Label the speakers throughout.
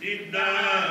Speaker 1: શુદ્ધતા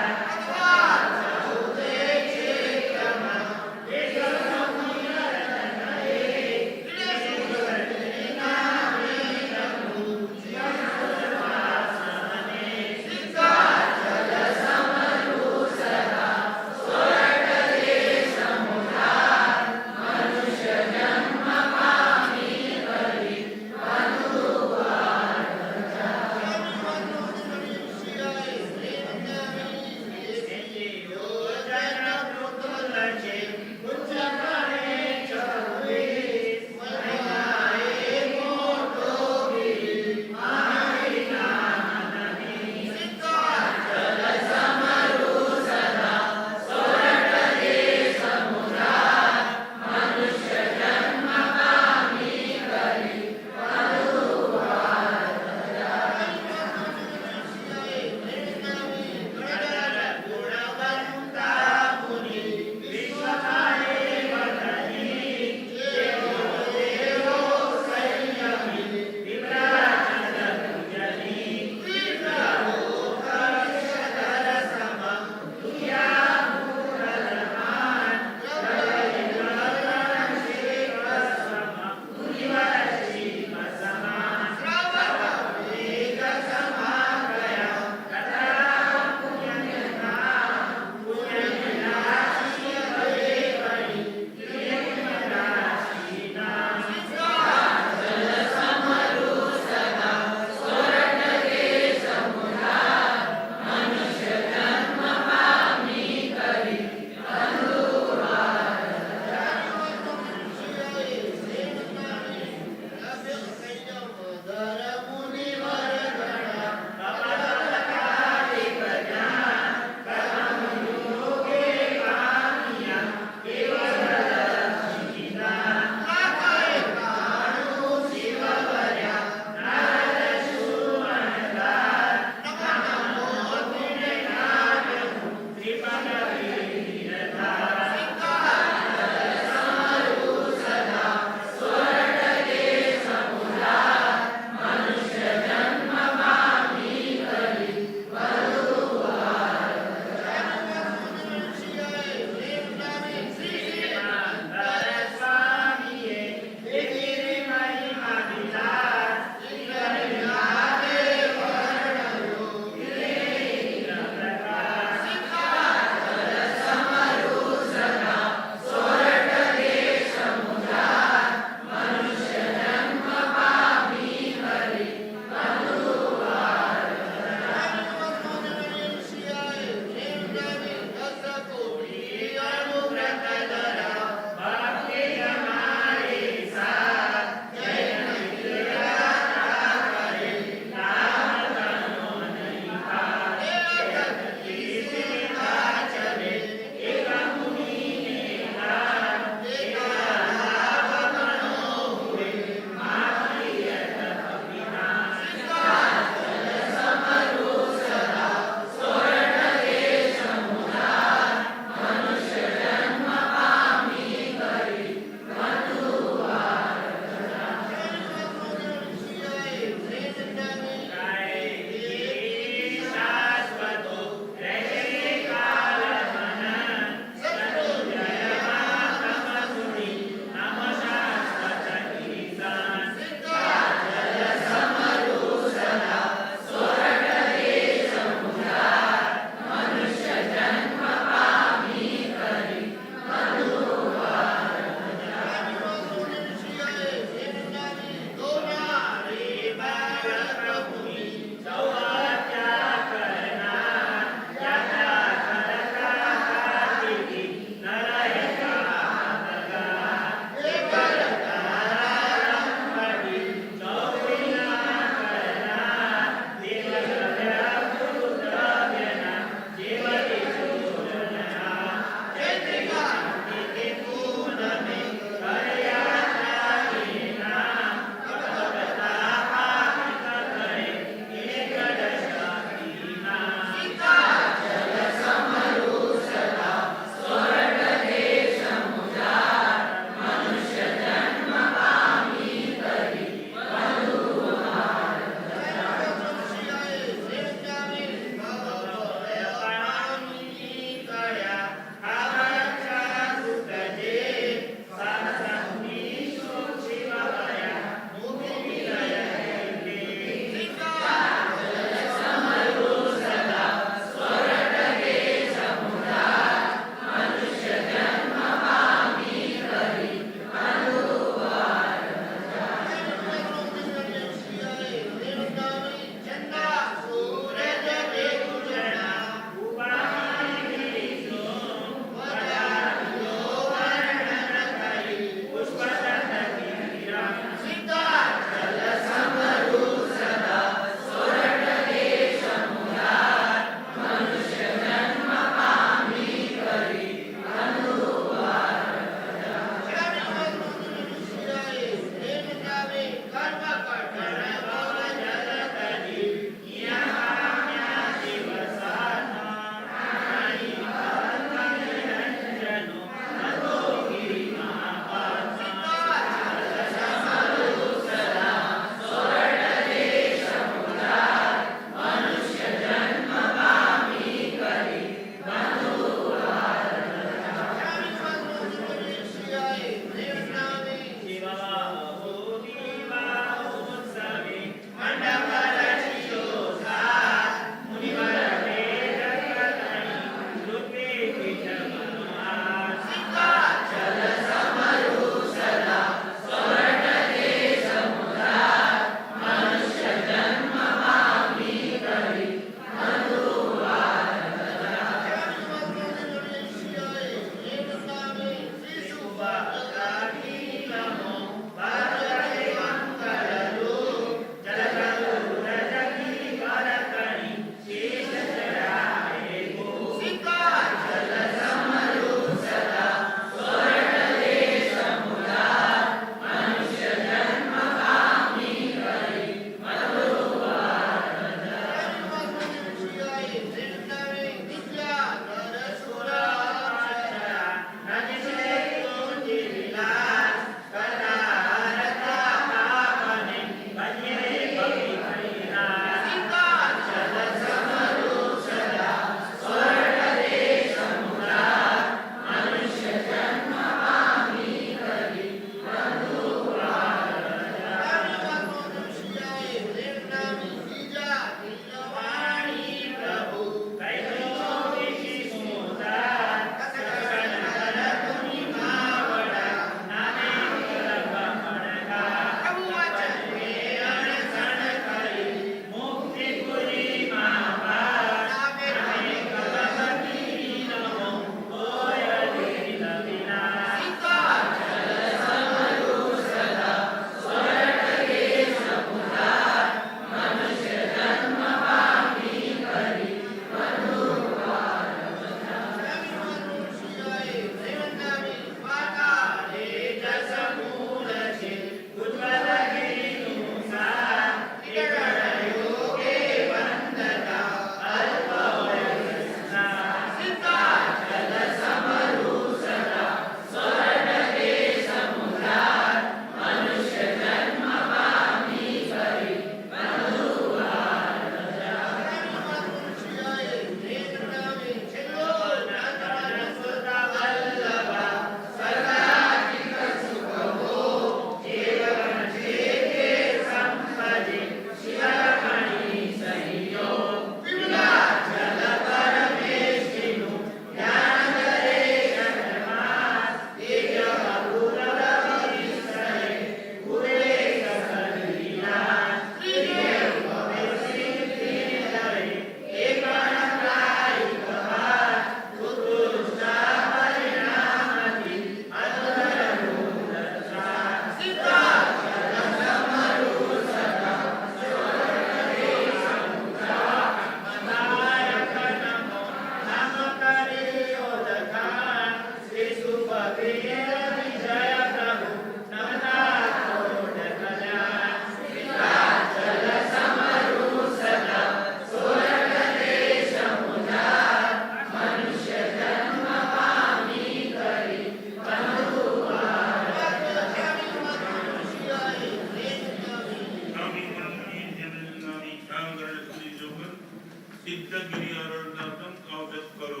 Speaker 1: સિદ્ધગીરી અરણ્યામ કાવ્ય કરો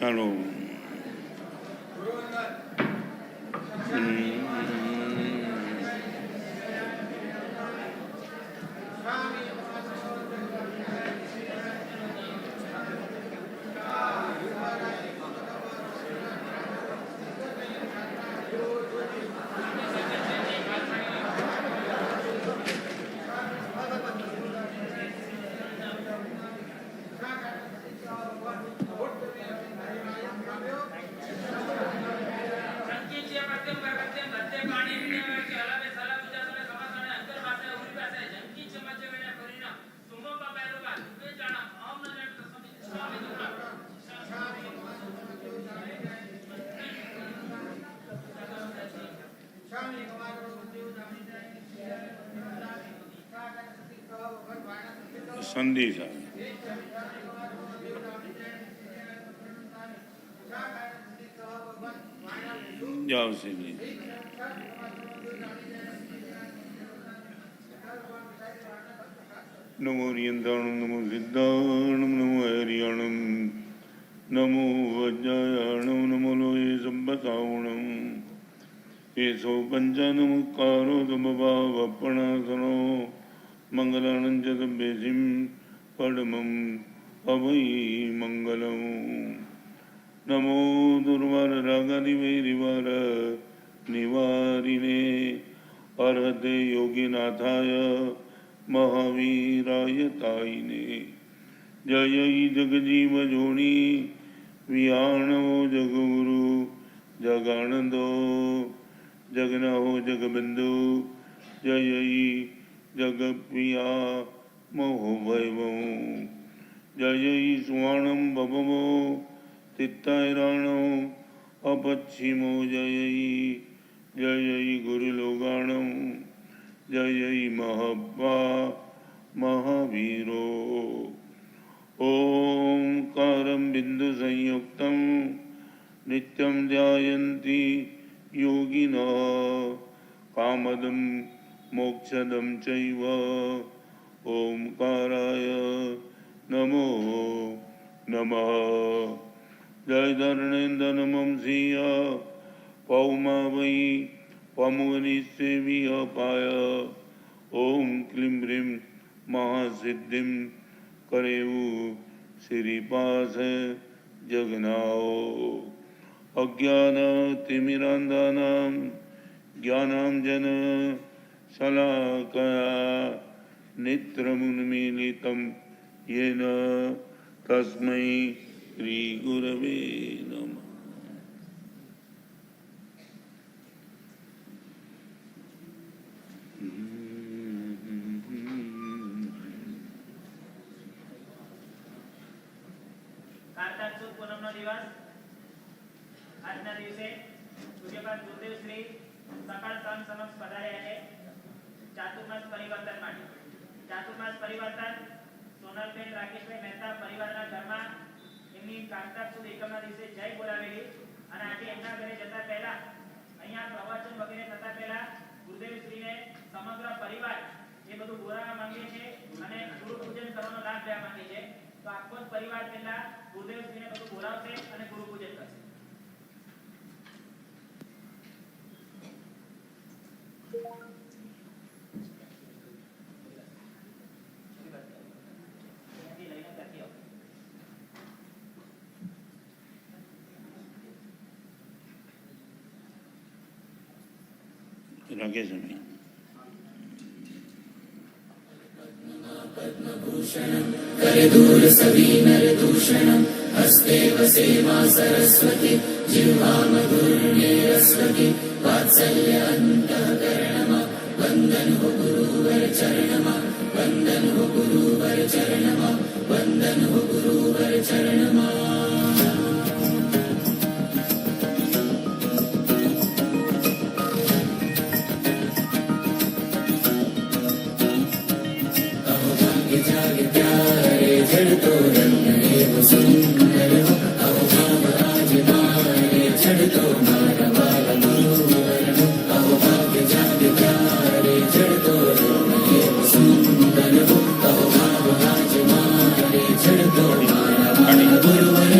Speaker 2: ચાલો. સંદેશા જાઓ સિંહ. નમો રિયંતાણમ નમો સિદ્ધાણમ નમો હરિયાણમ નમો વજ્જાયાણમ નમો લોહે સંબતાવણમ એસો પંચાનમકારો સમભાવપણાસનો મંગલાનંદ બેસિમ પડમમ અભય મંગલમ નમો દુર્વાર રાગાદિવૈરિવાર નિવારિને અર્હતે યોગીનાથાય મહાવીરાય તાઈને જય જગજીવ જોણી વિયાણવો જગગુરુ જગાનંદો જગનાહો જગબંધુ જય જગપ્રિયા મોહો વૈભવ જય સુવાણમ ભવમો તિત્તાયરાણો અપચ્છિમો જય જય ગુરુલોગાણમ જય મહાબ્બા મહાવીરો ઓમકારમ બિંદુ સંયુક્તમ નિત્યમ ધ્યાયન્તિ યોગિનઃ કામદમ મોક્ષદમ ચૈવ ઓમકારાય નમો નમઃ જય ધર્ણેન્દ્રનમં સિંહ પૌમા વૈ પમુનિસેવી અપાય ઓમ ક્લીમ બ્રીમ મહાસિદ્ધિમ કરેવું શ્રીપાસ જગનાઓ અજ્ઞાન તિમિરાંધાનામ જ્ઞાનાંજન શલાકયા નેત્રముન્મીલિतं येन तस्मै श्रीगुरवे नमः.
Speaker 3: कार्तिक सुद पूनमનો દિવસ આજના દિવસે પૂજ્યપાદ ગુરુદેવ શ્રી સકાળ સંઘ સમક્ષ પધાર્યા છે ચાતુર્માસ પરિવર્તન માટે. ચાતુર્માસ પરિવર્તન સોનલબેન રાકેશભાઈ મહેતા પરિવારના ઘરમાં એમની કાર્તિક સુદ એકમના દિવસે જય બોલાવેલી અને આજે એમના ઘરે જતા પહેલા અહીંયા પ્રવચન વગેરે થતા પહેલા ગુરુદેવ શ્રીને સમગ્ર પરિવાર એ બધું બોલાવવા માંગે છે અને ગુરુ પૂજન કરવાનો લાભ લેવા માંગે છે. તો આખો જ પરિવાર પહેલા ગુરુદેવ શ્રીને બધું બોલાવશે અને ગુરુ પૂજન કરશે.
Speaker 2: રાકેશ
Speaker 4: पद्मभूषणं करदूरसवीनरदूषणं हस्ते वसेमा सरस्वती जिह्वा मधुर्मेरस्वती वात्सल्य अन्तःकरणमा वन्दन हो गुरुवर चरणमा वन्दन हो गुरुवर चरणमा वन्दन हो गुरुवर चरणमा चढ़तो रंग एव सुंदर हो अहो भाव आज मारे चढ़तो मारा वाला गुरुवर हो अहो भाग्य जाग प्यारे चढ़तो रंग एव सुंदर हो अहो भाव आज मारे चढ़तो मारा वाला गुरुवर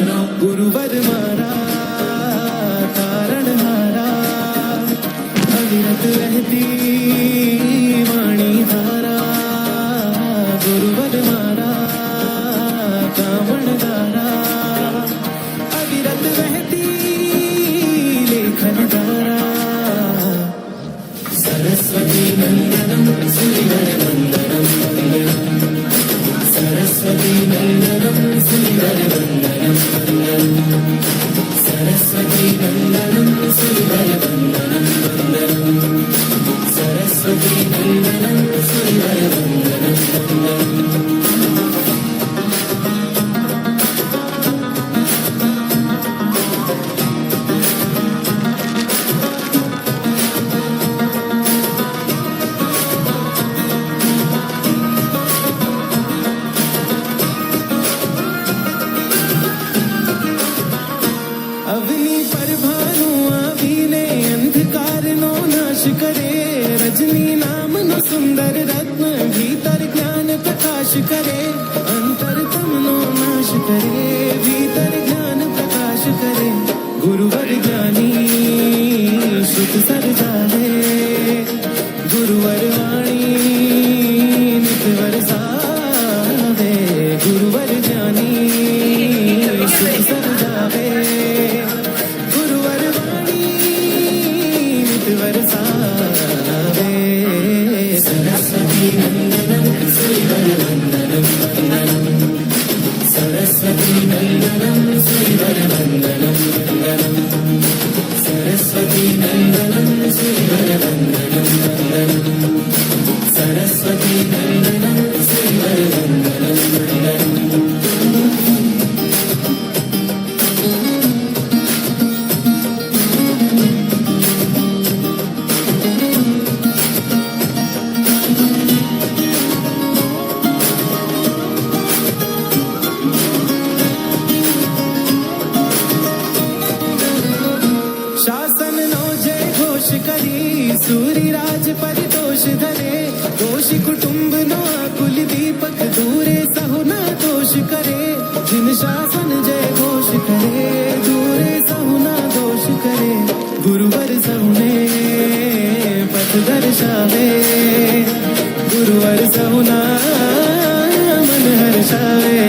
Speaker 4: सुरवर वंदनं वंदनं सरस्वती नंदनं सुरवर वंदनं वंदनं अवनी पर भानु आवीने अंधकार नो नाश करे रजनी नाम नो सुंदर रत्न भीतर ज्ञान प्रकाश करे अंतर तम नो नाश करे भीतर ज्ञान प्रकाश करे गुरुवर ज्ञानी सुख सर जावे गुरुवर वाणी नित वरसावे गुरुवर ज्ञानी सुख सर जावे गुरुवर वाणी नित वरसावे सरस्वती नंदनं सुरवर वंदनं वंदनं सरस्वती नंदनं सुरवर वंदनं वंदनं सरस्वती नंदनं सुरवर वंदनं वंदनं सरस्वती नंदनं सुरवर वंदनं वंदनं शासन नो जय घोष करी सूरी राज परितोष धरे दोषी कुटुंब नो कुल दीपक दूरे सहुना दोष करे जिन शासन जय घोष करे दूरे सहुना दोष करे गुरुवर सहुने पथ दर्शावे गुरुवर सहुना मन हर्षावे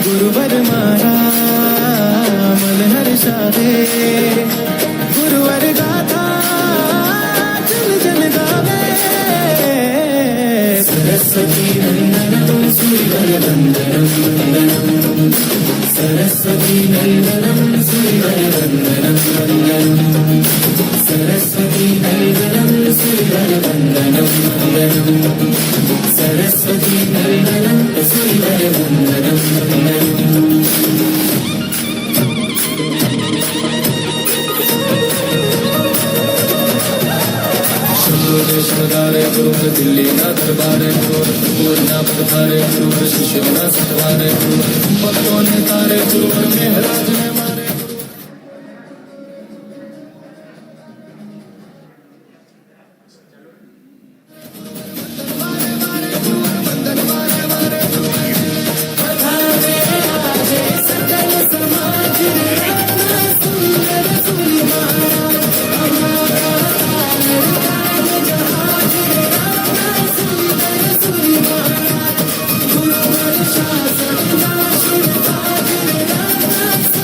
Speaker 4: गुरुवर मारा मन हर्षावे गुरुवर गाथा जन जन गावे सरस्वती नंदनं सुरवर वंदनं वंदनं सरस्वती नंदनं सुरवर वंदनं वंदनं सरस्वती नंदनं सुरवर वंदनं वंदनं सरस्वती नंदनं सुरवर वंदनं वंदनं देशवदारे गुरुवर दिल्ली ना दरबारे गुरुवर पूर्णा पधारे गुरुवर शिष्यों ना सतवारे गुरुवर भक्तों ने तारे गुरुवर मेहराज ने मारे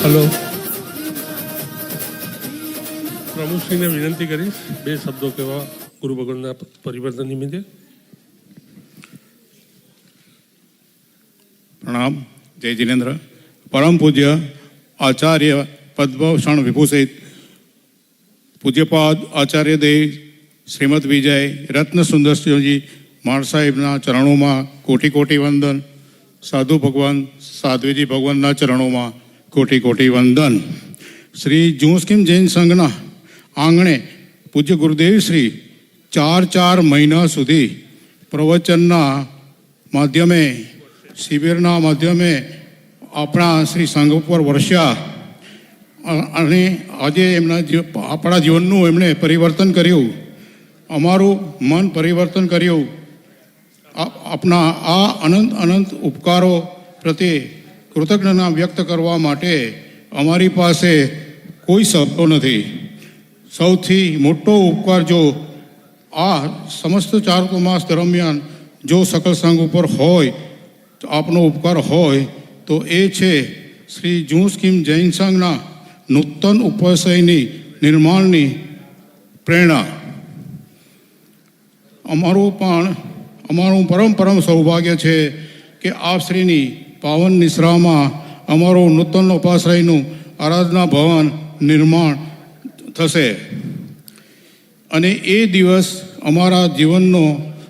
Speaker 5: હલો પ્રમુખશ્રીને વિનંતી કરીશ બે શબ્દો કહેવા ગુરુ ભગવાનના પરિવર્તન નિમિત્તે.
Speaker 6: प्रणाम. जय जिनेन्द्र. परम पूज्य आचार्य पद्मभूषण विभूषित पूज्यपाद आचार्य देव श्रीमद विजय रत्न सुंदर जी महाराज साहेबना चरणों में कोटि कोटि वंदन. साधु भगवान साध्वीजी भगवान चरणों में कोटि कोटि वंदन. श्री जूस्किम जैन संघना आंगणे पूज्य गुरुदेव श्री 4 महीना सुधी प्रवचनना माध्यमे शिबिरना माध्यमे अपना श्री संघ पर वर्ष्या અને આજે એમના આપણા જીવનનું એમણે પરિવર્તન કર્યું, અમારું મન પરિવર્તન કર્યું. આપના આ અનંત અનંત ઉપકારો પ્રત્યે કૃતજ્ઞતા વ્યક્ત કરવા માટે અમારી પાસે કોઈ શબ્દો નથી. સૌથી મોટો ઉપકાર જો આ સમસ્ત ચાતુર્માસ દરમિયાન જો સકલ સંઘ ઉપર હોય, આપનો ઉપકાર હોય તો એ છે શ્રી જૂસ્કીમ જૈન સંઘના નૂતન ઉપાસયની નિર્માણની પ્રેરણા. અમારું પરમ સૌભાગ્ય છે કે આપ શ્રીની પાવન નિશ્રામાં અમારું નૂતન ઉપાશ્રયનું આરાધના ભવન નિર્માણ થશે અને એ દિવસ અમારા જીવનનો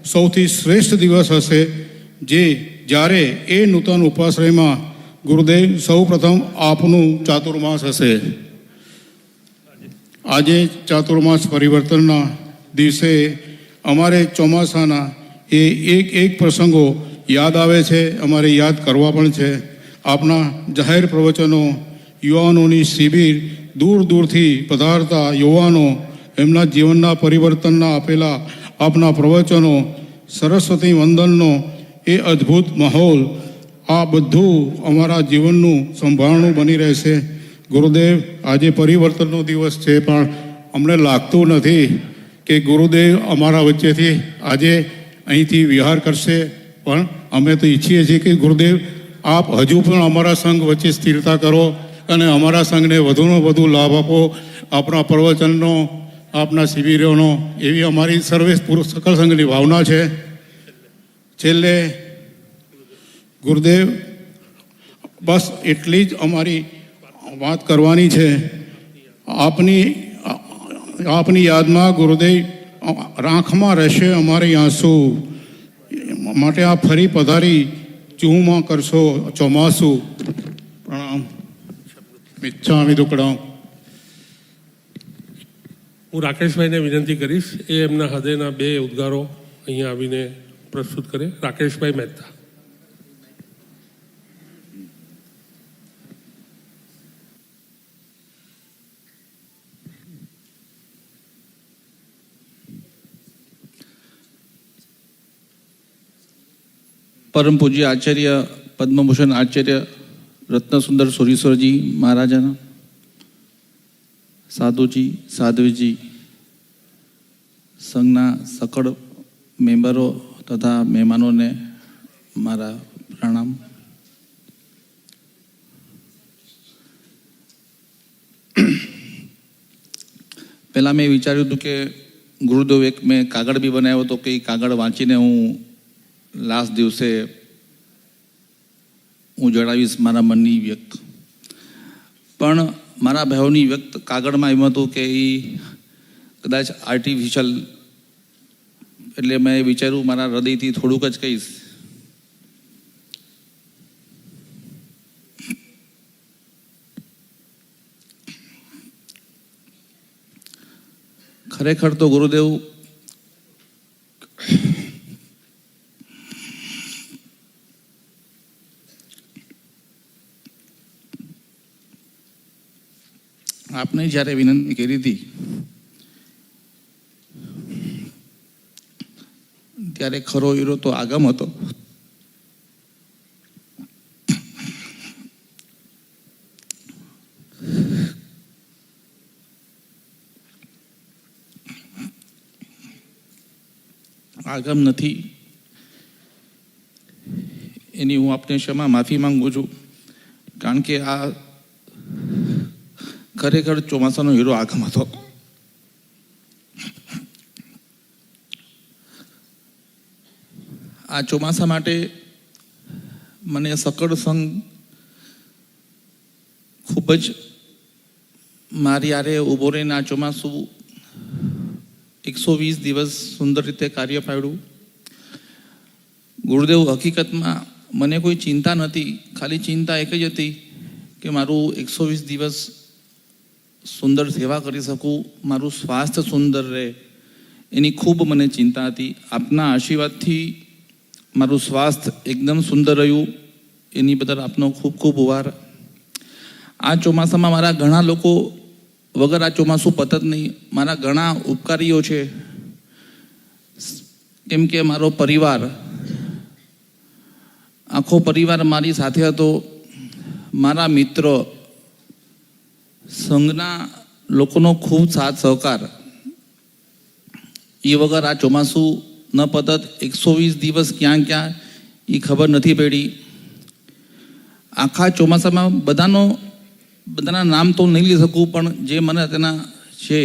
Speaker 6: સૌથી શ્રેષ્ઠ દિવસ હશે, જે જ્યારે એ નૂતન ઉપાશ્રયમાં ગુરુદેવ સૌ પ્રથમ આપનું ચાતુર્માસ હશે. આજે ચાતુર્માસ પરિવર્તનના દિવસે અમારે ચોમાસાના એ એક પ્રસંગો યાદ આવે છે, અમારે યાદ કરવા પણ છે. આપના જાહેર પ્રવચનો, યુવાનોની શિબિર, દૂર દૂરથી પધારતા યુવાનો, એમના જીવનના પરિવર્તનના આપેલા આપના પ્રવચનો, સરસ્વતી વંદનનો એ અદ્ભુત માહોલ, આ બધું અમારા જીવનનું સંભાળણું બની રહેશે. ગુરુદેવ, આજે પરિવર્તનનો દિવસ છે, પણ અમને લાગતું નથી કે ગુરુદેવ અમારા વચ્ચેથી આજે અહીંથી વિહાર કરશે. પણ અમે તો ઈચ્છીએ છીએ કે ગુરુદેવ આપ હજુ પણ અમારા સંઘ વચ્ચે સ્થિરતા કરો અને અમારા સંઘને વધુને વધુ લાભ આપો. આપણા પ્રવચનનો, આપના શિબિરોનો, એવી અમારી સર્વે સકલ સંઘની ભાવના છે. છેલ્લે ગુરુદેવ, બસ એટલી જ અમારી વાત કરવાની છે. આપની યાદમાં ગુરુદેવ આંખમાં રહેશે અમારી આંસુ, માટે આ ફરી પધારી ચૂમાં કરશો ચોમાસું. પ્રણામ. મિચ્છામિ દુક્કડમ.
Speaker 5: હું રાકેશભાઈને વિનંતી કરીશ એ એમના હૃદયના 2 ઉદ્ગારો અહીંયા આવીને પ્રસ્તુત કરે. રાકેશભાઈ મહેતા.
Speaker 7: परम पूज्य आचार्य पद्मभूषण आचार्य रत्नसुंदर सुरीश्वर जी महाराजाना, साधुजी साध्वीजी, संघना सकल मेम्बरों तथा मेहमानों ने मारा प्रणाम. पहला मैं विचार्યું હતું કે ગુરુદેવ એક મેં કાગળ બી બનાવ્યો હતો કે એ કાગળ વાંચીને હું લાસ્ટ દિવસે હું જણાવીશ મારા મનની વ્યક્ત. પણ મારા ભાવની વ્યક્ત કાગળમાં એમ હતું કે એ કદાચ આર્ટિફિશિયલ, એટલે મેં વિચાર્યું મારા હૃદયથી થોડુંક જ કહીશ. ખરેખર તો ગુરુદેવ આપને જ્યારે વિનંતી કરી હતી ત્યારે ખરો હીરો તો આગમ હતો. આગમ નથી એની હું આપને ક્ષમા માફી માંગુ છું, કારણ કે આ ખરેખર ચોમાસાનો હીરો આગમ હતો. આ ચોમાસા માટે મને સકળ સંઘ ખૂબ જ મારી આરે ઊભો રહીને આ ચોમાસું 120 દિવસ સુંદર રીતે કાર્ય પાડ્યું. ગુરુદેવ, હકીકતમાં મને કોઈ ચિંતા નથી, ખાલી ચિંતા એક જ હતી કે મારું 120 દિવસ સુંદર સેવા કરી શકું, મારું સ્વાસ્થ્ય સુંદર રહે, એની ખૂબ મને ચિંતા હતી. આપના આશીર્વાદથી મારું સ્વાસ્થ્ય એકદમ સુંદર રહ્યું, એની બદલ આપનો ખૂબ ખૂબ આભાર. આ ચોમાસામાં મારા ઘણા લોકો વગર આ ચોમાસું પતત નહીં. મારા ઘણા ઉપકારીઓ છે, કેમ કે મારો પરિવાર, આખો પરિવાર મારી સાથે હતો. મારા મિત્ર, સંઘના લોકોનો ખૂબ સાથ સહકાર, એ વગર આ ચોમાસું ન પતત. 120 દિવસ ક્યાં ક્યાં એ ખબર નથી પડી. આખા ચોમાસામાં બધાના નામ તો નહીં લઈ શકું, પણ જે મને તેના છે,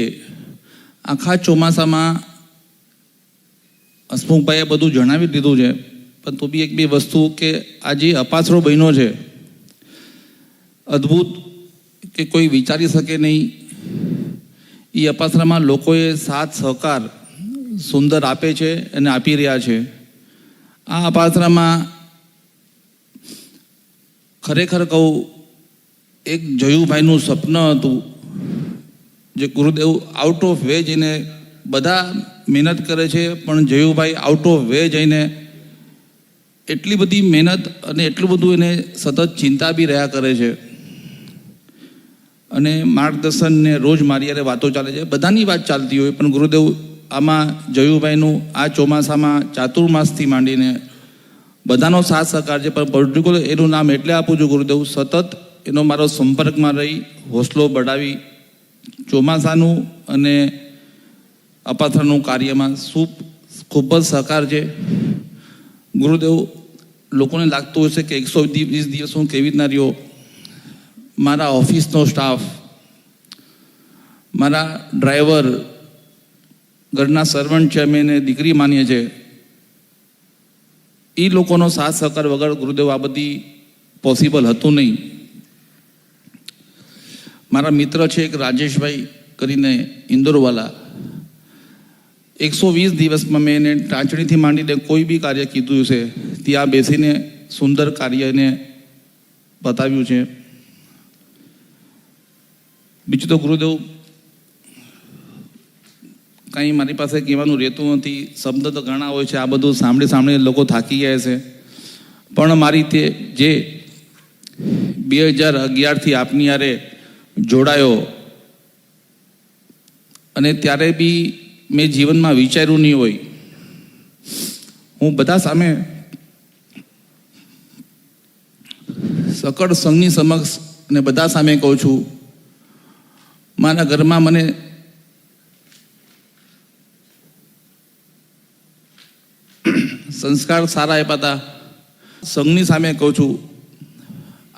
Speaker 7: આખા ચોમાસામાં હસમુખભાઈએ બધું જણાવી દીધું છે. પણ તો બી એક બે વસ્તુ કે આ જે અપાસરો બન્યો છે, અદ્ભુત, કે કોઈ વિચારી શકે નહીં એ અપાસરામાં લોકોએ સાથ સહકાર સુંદર આપે છે અને આપી રહ્યા છે. આ અપાસરામાં ખરેખર કહું, એક જયુભાઈનું સપન હતું, જે ગુરુદેવ આઉટ ઓફ વે જઈને, બધા મહેનત કરે છે પણ જયુભાઈ આઉટ ઓફ વે જઈને એટલી બધી મહેનત અને એટલું બધું એને સતત ચિંતા બી રહ્યા કરે છે. અને માર્ગદર્શન ને રોજ મારી યારે વાતો ચાલે છે, બધાની વાત ચાલતી હોય, પણ ગુરુદેવ આમાં જયુભાઈનું આ ચોમાસામાં ચાતુર્માસથી માંડીને બધાનો સાથ સહકાર છે. પણ પર્ટિક્યુલર એનું નામ એટલે આપું છું, ગુરુદેવ સતત એનો મારો સંપર્કમાં રહી હોસલો બઢાવી ચોમાસાનું અને અપાસરાનું કાર્યમાં ખૂબ જ સહકાર છે. ગુરુદેવ, લોકોને લાગતું હશે કે 120 દિવસ હું કેવી રીતના રહ્યો. મારા ઓફિસનો સ્ટાફ, મારા ડ્રાઈવર, ઘરના સર્વન્ટ છે, અમે એને દીકરી માનીએ છીએ, એ લોકોનો સાથ સહકાર વગર ગુરુદેવ આ બધી પોસિબલ હતું નહીં. મારા મિત્ર છે એક રાજેશભાઈ કરીને ઇન્દોરવાલા, 120 દિવસમાં મેં એને ટાંચણીથી માંડીને કોઈ બી કાર્ય કીધું છે ત્યાં બેસીને સુંદર કાર્ય એને બતાવ્યું છે. બીજું તો ગુરુદેવ કંઈ મારી પાસે કહેવાનું રહેતું નથી, શબ્દ તો ઘણા હોય છે, આ બધું સાંભળીને લોકો થાકી ગયા છે. પણ મારી તે જે 2011થી આપની યારે જોડાયો, અને ત્યારે બી મેં જીવનમાં વિચાર્યું નહીં હોય, હું બધા સામે સકળ સંઘની સમક્ષ અને બધા સામે કહું છું, મારા ઘરમાં મને સંસ્કાર સારા આપ્યા હતા. સંઘની સામે કહું છું,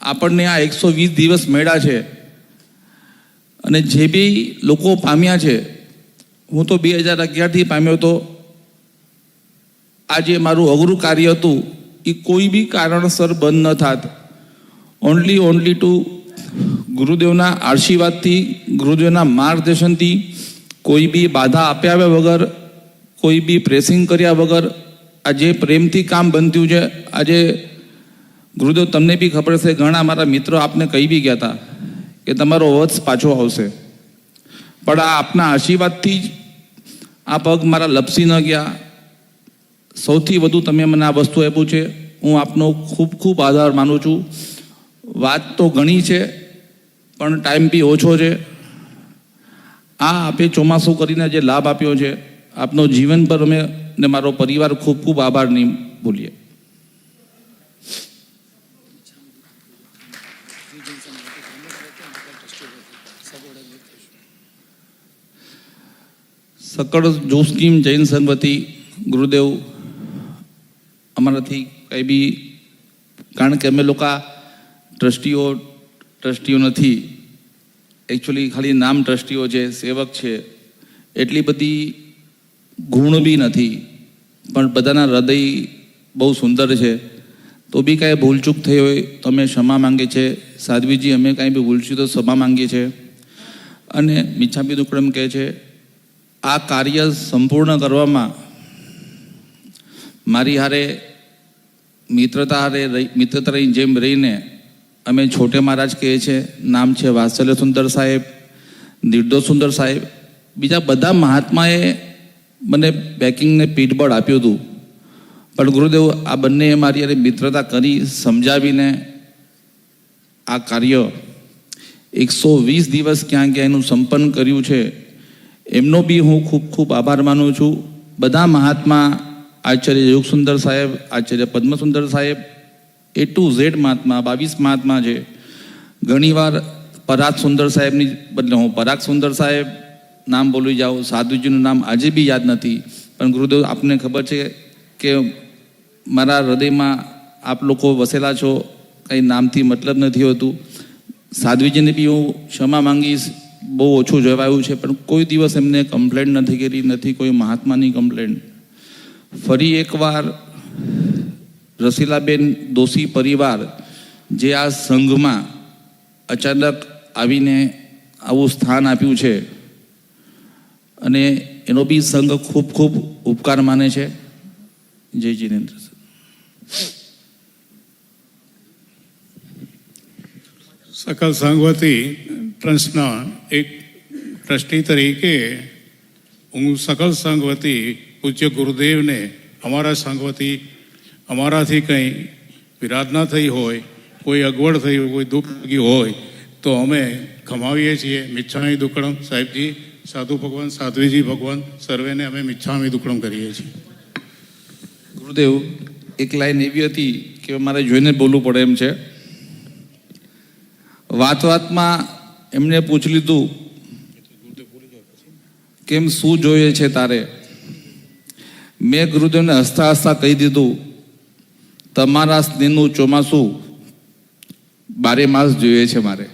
Speaker 7: આપણને આ 120 દિવસ મળ્યા છે અને જે બી લોકો પામ્યા છે, હું તો 2011થી પામ્યો હતો. આ જે મારું અઘરું કાર્ય હતું એ કોઈ બી કારણસર બંધ ન થાત. ઓનલી ટુ ગુરુદેવના આશીર્વાદથી, ગુરુદેવના માર્ગદર્શનથી, કોઈ બી બાધા આપ્યા વગર, કોઈ બી પ્રેસિંગ કર્યા વગર આ જે પ્રેમથી કામ બનતું છે. આજે ગુરુદેવ, તમને બી ખબર છે, ઘણા મારા મિત્રો આપને કહી બી ગયા હતા કે તમારો વત્સ પાછો આવશે, પણ આ આપના આશીર્વાદથી જ આ પગ મારા લપસી ન ગયા. સૌથી વધુ તમે મને આ વસ્તુ આપ્યું છે, હું આપનો ખૂબ ખૂબ આભાર માનું છું. વાત તો ઘણી છે પણ ટાઈમ બી ઓછો છે. આ આપે ચોમાસું કરીને જે લાભ આપ્યો છે, આપનો જીવન પર અમે ને મારો પરિવાર ખૂબ ખૂબ આભાર નહીં ભૂલીએ. સકળ જોસ્કીમ જૈન સંઘ વતી ગુરુદેવ અમારાથી કંઈ બી, કારણ કે અમે લોકો ટ્રસ્ટીઓ નથી, એકચ્યુઅલી ખાલી નામ ટ્રસ્ટીઓ છે, સેવક છે, એટલી બધી ગુણ બી નથી, પણ બધાના હૃદય બહુ સુંદર છે. તો બી કાંઈ ભૂલચૂક થઈ હોય તો અમે ક્ષમા માંગીએ છીએ. સાધ્વીજી, અમે કાંઈ બી ભૂલશું તો ક્ષમા માંગીએ છીએ. અને મિચ્છામી દુક્કડમ કહે છે, આ કાર્ય સંપૂર્ણ કરવામાં મારી હારે મિત્રતાની જેમ રહીને અમે છોટે મહારાજ કહીએ છીએ, નામ છે વાત્સલ્ય સુંદર સાહેબ, નિર્દોષ સુંદર સાહેબ, બીજા બધા મહાત્માએ મને બેકિંગને પીઠબળ આપ્યું હતું. પણ ગુરુદેવ, આ બંને મારી હારે મિત્રતા કરી, સમજાવીને આ કાર્ય 120 દિવસ ક્યાં ક્યાં એનું સંપન્ન કર્યું છે, એમનો બી હું ખૂબ ખૂબ આભાર માનું છું. બધા મહાત્મા, આચાર્ય યોગસુંદર સાહેબ, આચાર્ય પદ્મસુંદર સાહેબ, A to Z મહાત્મા, 22 મહાત્મા છે. ઘણીવાર પરાગ સુંદર સાહેબની બદલે હું પરાગ સુંદર સાહેબ નામ બોલી જાઉં. સાધુજીનું નામ આજે બી યાદ નથી, પણ ગુરુદેવ, આપને ખબર છે કે મારા હૃદયમાં આપ લોકો વસેલા છો, કંઈ નામથી મતલબ નથી હોતું. સાધ્વીજીને બી હું ક્ષમા માંગીશ, બહુ ઓછું જવાયું છે, પણ કોઈ દિવસ એમને કમ્પ્લેન્ટ નથી કરી, નથી કોઈ મહાત્માની કમ્પ્લેન્ટ. ફરી એકવાર રસીલાબેન દોશી પરિવાર જે આ સંઘમાં અચાનક આવીને આવું સ્થાન આપ્યું છે, અને એનો બી સંઘ ખૂબ ખૂબ ઉપકાર માને છે. જય જિનેન્દ્ર.
Speaker 6: સકલ સંઘવતી ટ્રસ્ટના એક ટ્રસ્ટી તરીકે હું સકલ સંઘવતી પૂજ્ય ગુરુદેવને અમારા સંઘવતી અમારાથી કંઈ વિરાધના થઈ હોય, કોઈ અગવડ થઈ હોય, કોઈ દુઃખ લાગ્યું હોય તો અમે ખમાવીએ છીએ. મિચ્છામી દુક્કડમ. સાહેબજી, સાધુ ભગવાન, સાધ્વીજી ભગવાન સર્વેને અમે મિચ્છામી દુક્કડમ કરીએ છીએ.
Speaker 7: ગુરુદેવ, એક લાઈન એવી હતી કે મારે જોઈને બોલવું પડે એમ છે. વાતમાં એમને પૂછી લીધું કેમ શું જોઈએ છે તારે. મેં ગુરુદેવને હસતા હસતા કહી દીધું, તમારા સ્નેહનું ચોમાસું 12 માસ જોઈએ છે મારે.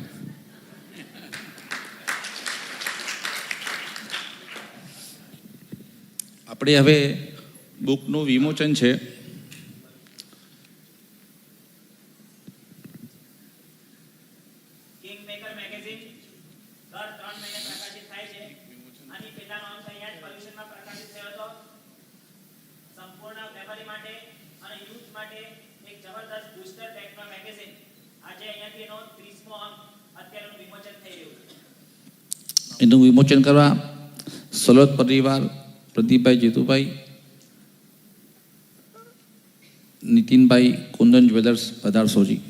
Speaker 7: આપણે હવે બુકનું વિમોચન છે.
Speaker 3: કિંગમેકર મેગેઝિન દર 3 મહિને પ્રકાશિત થાય છે. આની પહેલાનો અંક અહીંયા જ પોલ્યુશનમાં પ્રકાશિત થયો હતો. સંપૂર્ણ ફેમિલી માટે અને યુથ માટે એક જબરદસ્ત બૂસ્ટર ટેકનો મેગેઝિન. આજે અહીંયાથી એનો 30મો અંક અત્યારનું વિમોચન થઈ રહ્યું છે.
Speaker 7: એનું વિમોચન કરવા સલોદ પરિવાર, પ્રદીપભાઈ, જીતુભાઈ, નીતિનભાઈ, કુંદન જ્વેલર્સ પધારશોજી.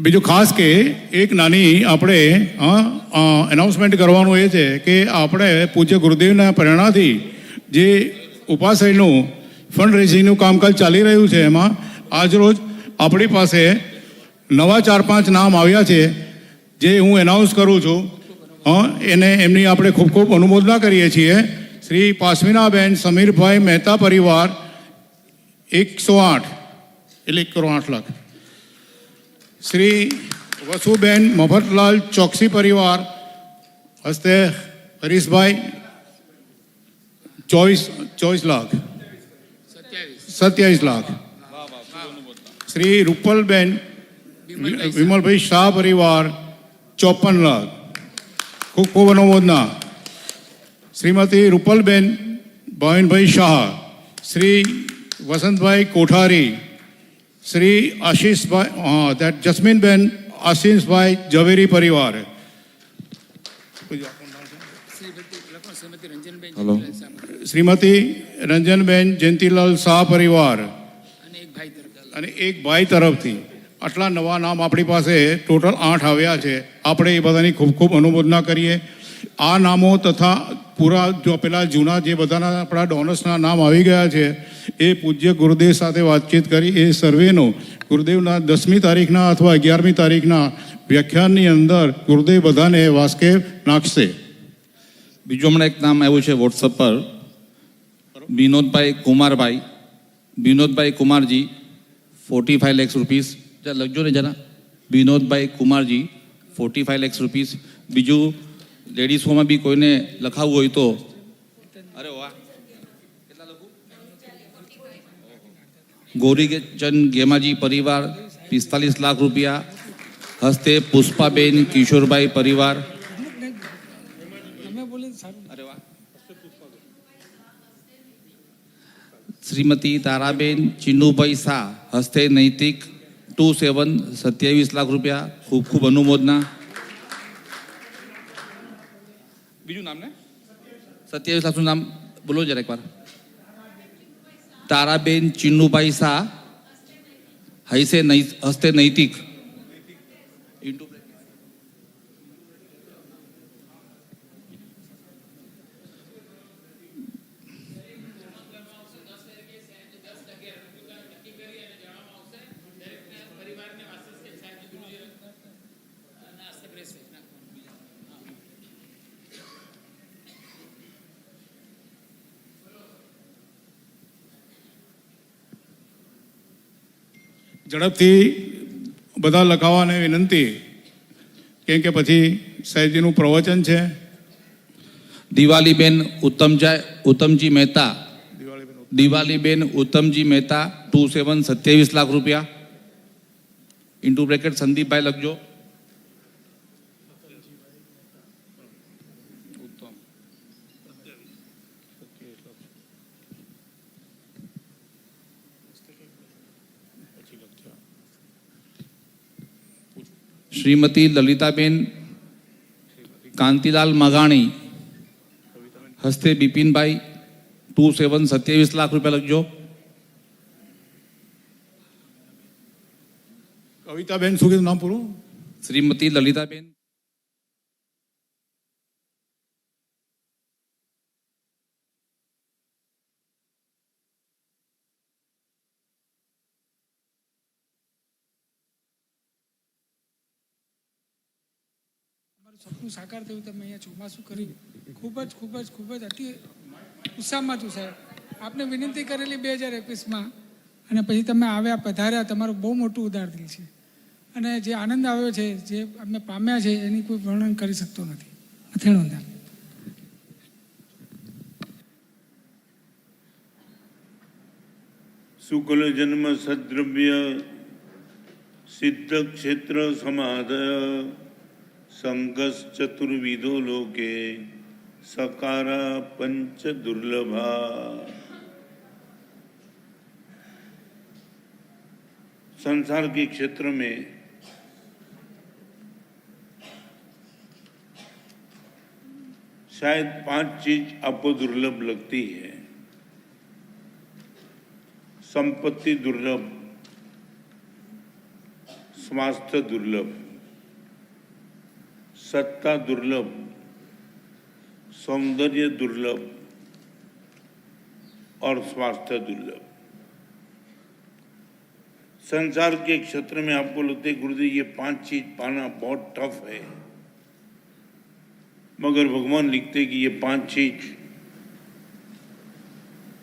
Speaker 6: બીજું ખાસ કે એક નાની આપણે એનાઉન્સમેન્ટ કરવાનું એ છે કે આપણે પૂજ્ય ગુરુદેવના પ્રેરણાથી જે ઉપાશ્રયનું ફંડ રેઝિંગનું કામકાજ ચાલી રહ્યું છે એમાં આજરોજ આપણી પાસે નવા 4-5 નામ આવ્યા છે જે હું એનાઉન્સ કરું છું. એને એમની આપણે ખૂબ ખૂબ અનુમોદના કરીએ છીએ. શ્રી પાસ્મિનાબેન સમીરભાઈ મહેતા પરિવાર 108 એટલે 1 લાખ. શ્રી વસુબેન મફતલાલ ચોકસી પરિવાર હસ્તે હરીશભાઈ 24 લાખ 27 લાખ. શ્રી રૂપલબેન વિમલભાઈ શાહ પરિવાર 54 લાખ. ખૂબ ખૂબ અનુમોદના. શ્રીમતી રૂપલબેન ભાવિનભાઈ શાહ, શ્રી વસંતભાઈ કોઠારી, શ્રી આશીષભાઈ જસ્મીનબેન આશીષભાઈ ઝવેરી પરિવાર, हेलो श्रीमती रंजनबेन जयंतीलाल शाह परिवार અને એક ભાઈ તરફથી આટલા નવા નામ આપણી પાસે ટોટલ 8 આવ્યા છે. આપણે એ બધાની ખૂબ ખૂબ અનુમોદના કરીએ. આ નામો તથા પૂરા જો પેલા જૂના જે બધાના આપણા ડોનર્સના નામ આવી ગયા છે એ પૂજ્ય ગુરુદેવ સાથે વાતચીત કરી એ સર્વેનો ગુરુદેવના 10મી તારીખના અથવા 11મી તારીખના વ્યાખ્યાનની અંદર ગુરુદેવ બધાને વાસ્કેફ નાખશે.
Speaker 7: બીજું હમણાં એક નામ આવ્યું છે વોટ્સઅપ પર, વિનોદભાઈ કુમારજી 45 lakhs રૂપીસ. જરા લખજો ને જરા, વિનોદભાઈ કુમારજી 45 lakhs રૂપીસ. બીજું લેડીઝોમાં બી કોઈને લખાવવું હોય તો, અરે વાહ, કેટલા લખું? ગૌરીચંદ ગેમાજી પરિવાર 45 લાખ રૂપિયા. હસ્તે પુષ્પાબેન કિશોરભાઈ પરિવાર, અરે વાહ. શ્રીમતી તારાબેન ચિન્નુભાઈ શાહ હસ્તે નૈતિક 27 લાખ રૂપિયા. ખૂબ ખૂબ અનુમોદના. બીજું નામ ને 27 લાખનું નામ બોલો જરા એકવાર. તારાબેન ચિન્નુભાઈ શાહ હસ્તે નૈતિક
Speaker 6: ઝડપથી બધા લખાવાને વિનંતી, કેમ કે પછી સાહેબજીનું પ્રવચન છે.
Speaker 7: દિવાલીબેન ઉત્તમજી મહેતા 27 લાખ રૂપિયા. ઇન્ટુ બ્રેકેટ સંદીપભાઈ લખજો. શ્રીમતી લલિતાબેન કાંતિલાલ મગાણી હસ્તે બિપિનભાઈ 27 લાખ રૂપિયા લખજો.
Speaker 6: કવિતાબેન શું કીધું નામ પૂરું?
Speaker 7: શ્રીમતી લલિતાબેન
Speaker 8: સપનું સાકાર થયું. તમે અહીંયા ચોમાસું કરી ખૂબ જ અતિ ઉત્સાહમાં છું સાહેબ. આપને વિનંતી કરેલી 2021માં અને પછી તમે આવ્યા પધાર્યા, તમારું બહુ મોટું ઉદાર દિલ છે અને જે આનંદ આવ્યો છે, જે અમે પામ્યા છે એની કોઈ વર્ણન કરી શકતો નથી. અથેણું નામ
Speaker 2: શુક્લ જન્મ સદ્રવ્ય સિદ્ધ ક્ષેત્ર સમાદય સંઘસ ચતુર્વિધો લોકે सकारा पंच दुर्लभा। संसार के क्षेत्र में शायद 5 चीज आपको दुर्लभ लगती है। संपत्ति दुर्लभ, स्वास्थ्य दुर्लभ, सत्ता दुर्लभ, सौंदर्य दुर्लभ और स्वास्थ्य दुर्लभ। संसार के क्षेत्र में आपको लगते गुरुदेव ये 5 चीज पाना बहुत टफ है, मगर भगवान लिखते कि ये 5 चीज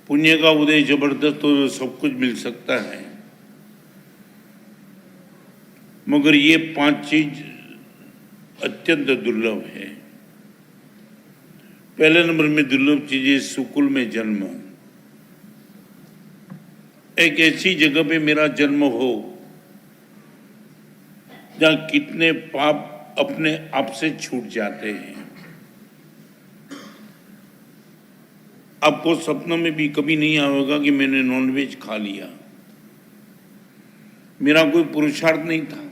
Speaker 2: पुण्य का उदय जबरदस्त तो सब कुछ मिल सकता है, मगर ये 5 चीज अत्यंत दुर्लभ है। पहले नंबर में दुर्लभ चीज है सुकुल में जन्म। एक ऐसी जगह पे मेरा जन्म हो जहां कितने पाप अपने आप से छूट जाते हैं। आपको सपनों में भी कभी नहीं आएगा कि मैंने नॉनवेज खा लिया। मेरा कोई पुरुषार्थ नहीं था,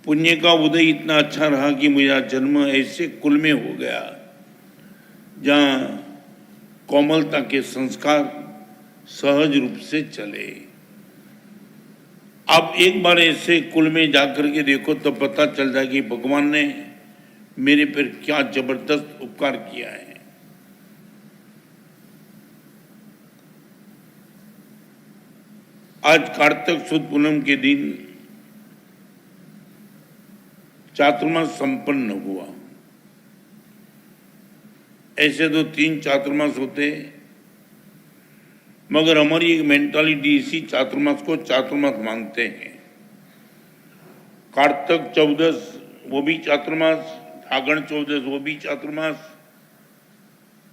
Speaker 2: पुण्य का उदय इतना अच्छा रहा कि मेरा जन्म ऐसे कुल में हो गया जहां कोमलता के संस्कार सहज रूप से चले। आप एक बार ऐसे कुल में जाकर के देखो तो पता चल जाए कि भगवान ने मेरे पर क्या जबरदस्त उपकार किया है। आज कार्तिक सुद पूनम के दिन चातुर्मास संपन्न हुआ। ऐसे तो 3 चातुर्मास होते, मगर हमारी एक मेंटालिटी इसी चातुर्मास को चातुर्मास मानते हैं। कार्तिक 14 वो भी चातुर्मास, फागण 14 वो भी चातुर्मास,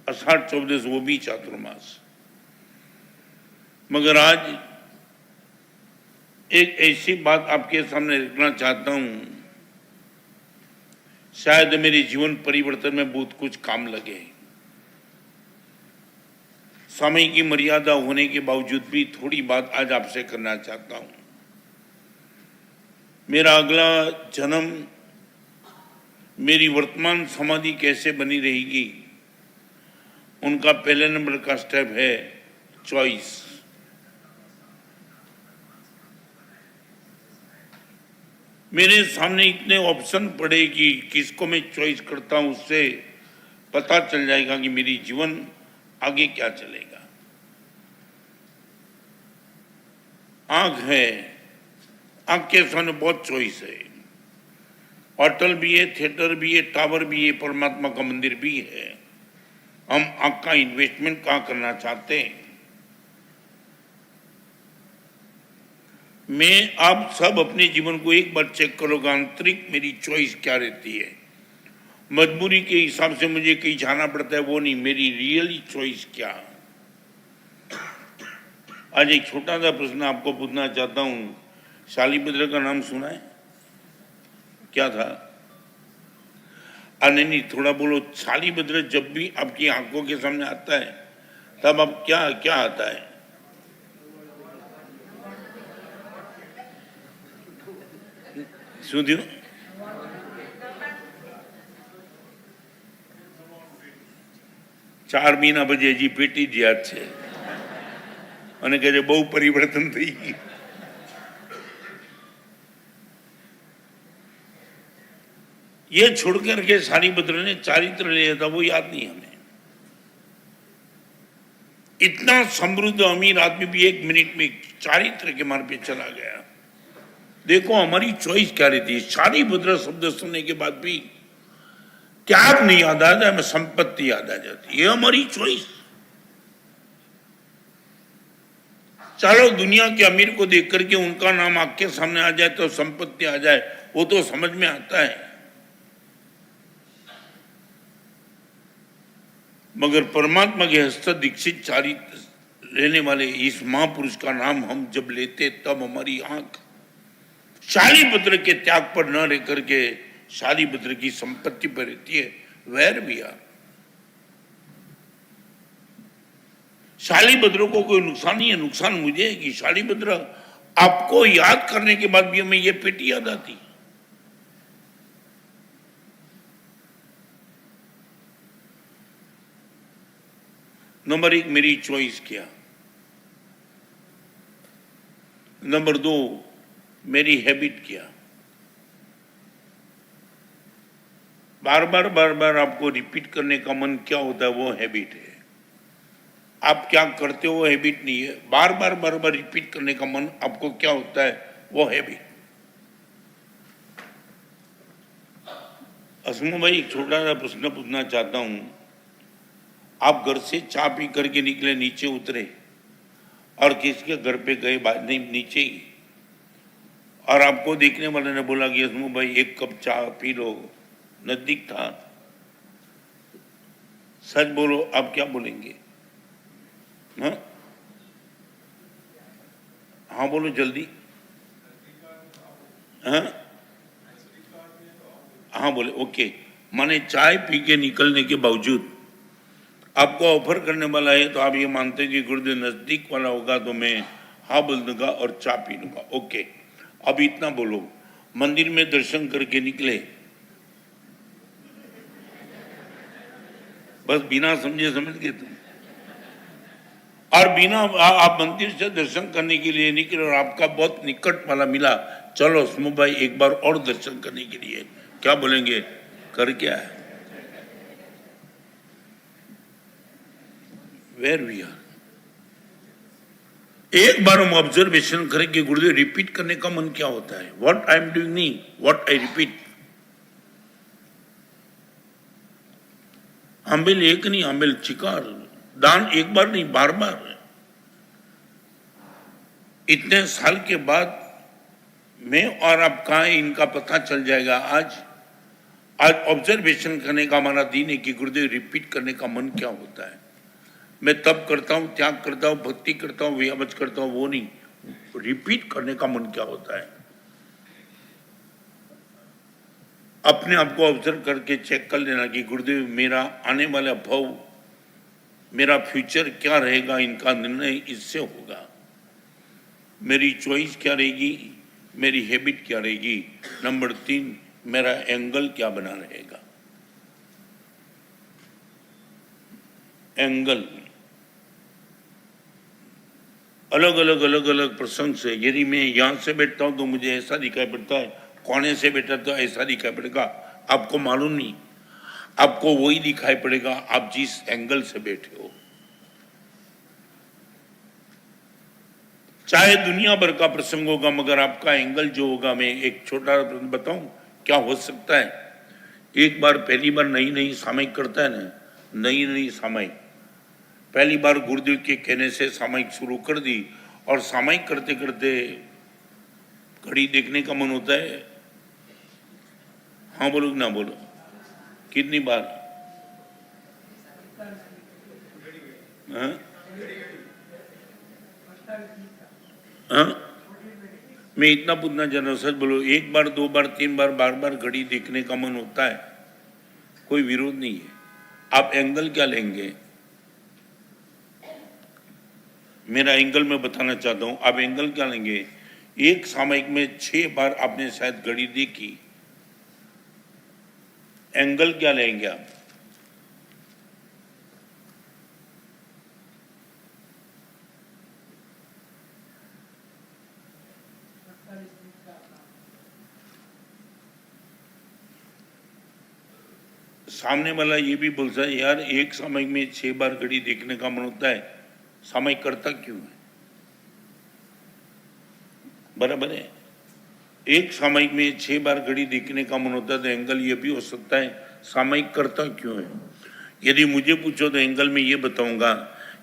Speaker 2: आषाढ़ 14 वो भी चातुर्मास। मगर आज एक ऐसी बात आपके सामने रखना चाहता हूं, शायद मेरे जीवन परिवर्तन में बहुत कुछ काम लगे। समय की मर्यादा होने के बावजूद भी थोड़ी बात आज आपसे करना चाहता हूं। मेरा अगला जन्म, मेरी वर्तमान समाधि कैसे बनी रहेगी, उनका पहले नंबर का स्टेप है चॉइस। मेरे सामने इतने ऑप्शन पड़े कि किसको मैं चॉइस करता हूं, उससे पता चल जाएगा कि मेरी जीवन आगे क्या चलेगा। आंख है, आंख के सामने बहुत चॉइस है। होटल भी है, थिएटर भी है, टावर भी है, परमात्मा का मंदिर भी है। हम आंख का इन्वेस्टमेंट कहाँ करना चाहते हैं। मैं आप सब अपने जीवन को एक बार चेक करोगे, आंतरिक मेरी चॉइस क्या रहती है। मजबूरी के हिसाब से मुझे कहीं जाना पड़ता है वो नहीं, मेरी रियली चॉइस क्या। आज एक छोटा सा प्रश्न आपको पूछना चाहता हूं। शालीभद्र का नाम सुना है? क्या था? नहीं, थोड़ा बोलो। शालीभद्र जब भी आपकी आंखों के सामने आता है तब अब क्या क्या आता है? सुनियो, चार महीना પછી હજી પેટી જ યાદ છે અને કહે છે બહુ પરિવર્તન થઈ ગયું। ये छोड़कर के शालीभद्र ने चारित्र लिया था, वो याद नहीं हमें। इतना समृद्ध अमीर आदमी भी 1 मिनट में चारित्र के मार्ग पे चला गया। देखो हमारी चॉइस क्या रहती है। शालीभद्र शब्द सुनने के बाद भी त्याग नहीं याद आ जाए, हमें संपत्ति याद आ जाती है। ये हमारी चॉइस। चलो दुनिया के अमीर को देख करके उनका नाम आंख के सामने आ जाए तो संपत्ति आ जाए, वो तो समझ में आता है। मगर परमात्मा के हस्त दीक्षित चारित्र लेने वाले इस महापुरुष का नाम हम जब लेते तब हमारी आंख शालीभद्र के त्याग पर न रह करके शालीभद्र की संपत्ति पर रहती है। वैर भी आ शालीभद्र को कोई नुकसान नहीं है। नुकसान मुझे है कि शालीभद्र आपको याद करने के बाद भी हमें ये पेटी याद आती। नंबर 1 मेरी चॉइस क्या। नंबर 2 मेरी हैबिट क्या। बार बार आपको रिपीट करने का मन क्या होता है, वो हैबिट है। आप क्या करते हो वो हैबिट नहीं है। बार बार रिपीट करने का मन आपको क्या होता है, वो हैबिट। असमो भाई, एक छोटा सा प्रश्न पूछना चाहता हूं। आप घर से चाय पी करके निकले, नीचे उतरे और किसके घर पे गए, नहीं नीचे ही, और आपको देखने वाले ने बोला कि असमो भाई 1 कप चाय पी लो, नजदीक था। सच बोलो, आप क्या बोलेंगे? हाँ बोलो जल्दी। हाँ बोले ओके। माने चाय पी के निकलने के बावजूद आपको ऑफर करने वाला है तो आप ये मानते हैं कि गुरुदेव नजदीक वाला होगा तो मैं हाँ बोल दूंगा और चाय पी लूंगा। ओके, अब इतना बोलो। मंदिर में दर्शन करके निकले, बस बिना समझे समझ गए तुम। और बिना आप मंदिर से दर्शन करने के लिए निकले और आपका बहुत निकट वाला मिला, चलो स्मो भाई एक बार और दर्शन करने के लिए, क्या बोलेंगे? कर क्या है? Where we are. एक बार हम ऑब्जर्वेशन करेंगे गुरुदेव, रिपीट करने का मन क्या होता है? व्हाट आई एम डूइंग नहीं, व्हाट आई रिपीट। अम्बिल एक नहीं, अम्बिल चिकार, दान एक बार नहीं, बार बार। इतने साल के बाद मैं और आप कहाँ हैं इनका पता चल जाएगा। आज ऑब्जर्वेशन करने का हमारा दिन है कि गुरुदेव रिपीट करने का मन क्या होता है। मैं तब करता हूं, त्याग करता हूं, भक्ति करता हूं, व्यामच करता हूं, वो नहीं, रिपीट करने का मन क्या होता है। अपने आप को ऑब्जर्व करके चेक कर लेना कि गुरुदेव मेरा आने वाला भव, मेरा फ्यूचर क्या रहेगा, इनका निर्णय इससे होगा। मेरी चॉइस क्या रहेगी, मेरी हैबिट क्या रहेगी। नंबर 3, मेरा एंगल क्या बना रहेगा। एंगल अलग अलग प्रसंग से, यदि मैं यहां से बैठता हूं तो मुझे ऐसा दिखाई पड़ता है, कोने से बैठा तो ऐसा दिखाई पड़ेगा, आपको मालूम नहीं, आपको वही दिखाई पड़ेगा आप जिस एंगल से बैठे हो। चाहे दुनिया भर का प्रसंग होगा, मगर आपका एंगल जो होगा, मैं एक छोटा बताऊं क्या हो सकता है। एक बार पहली बार नई सामयिक करता है ना, नई सामयिक पहली बार गुरुदेव के कहने से सामयिक शुरू कर दी, और सामयिक करते करते घड़ी देखने का मन होता है। हाँ बोलो ना बोलो, कितनी बार? हाँ? हाँ? मैं इतना पूछना चाह रहा हूँ, सच बोलो, 1 बार 2 बार 3 बार बार बार घड़ी देखने का मन होता है, कोई विरोध नहीं है। आप एंगल क्या लेंगे? मेरा एंगल मैं बताना चाहता हूं, आप एंगल क्या लेंगे? एक सामयिक में 6 बार आपने शायद घड़ी देखी, एंगल क्या लेंगे आप? सामने वाला ये भी बोलता है, यार एक सामयिक में 6 बार घड़ी देखने का मन होता है, सामयिक करता क्यों है? बराबर है। एक सामयिक में 6 बार घड़ी देखने का मन होता है, तो एंगल ये भी हो सकता है सामयिक करता क्यों है। यदि मुझे पूछो तो एंगल में ये बताऊंगा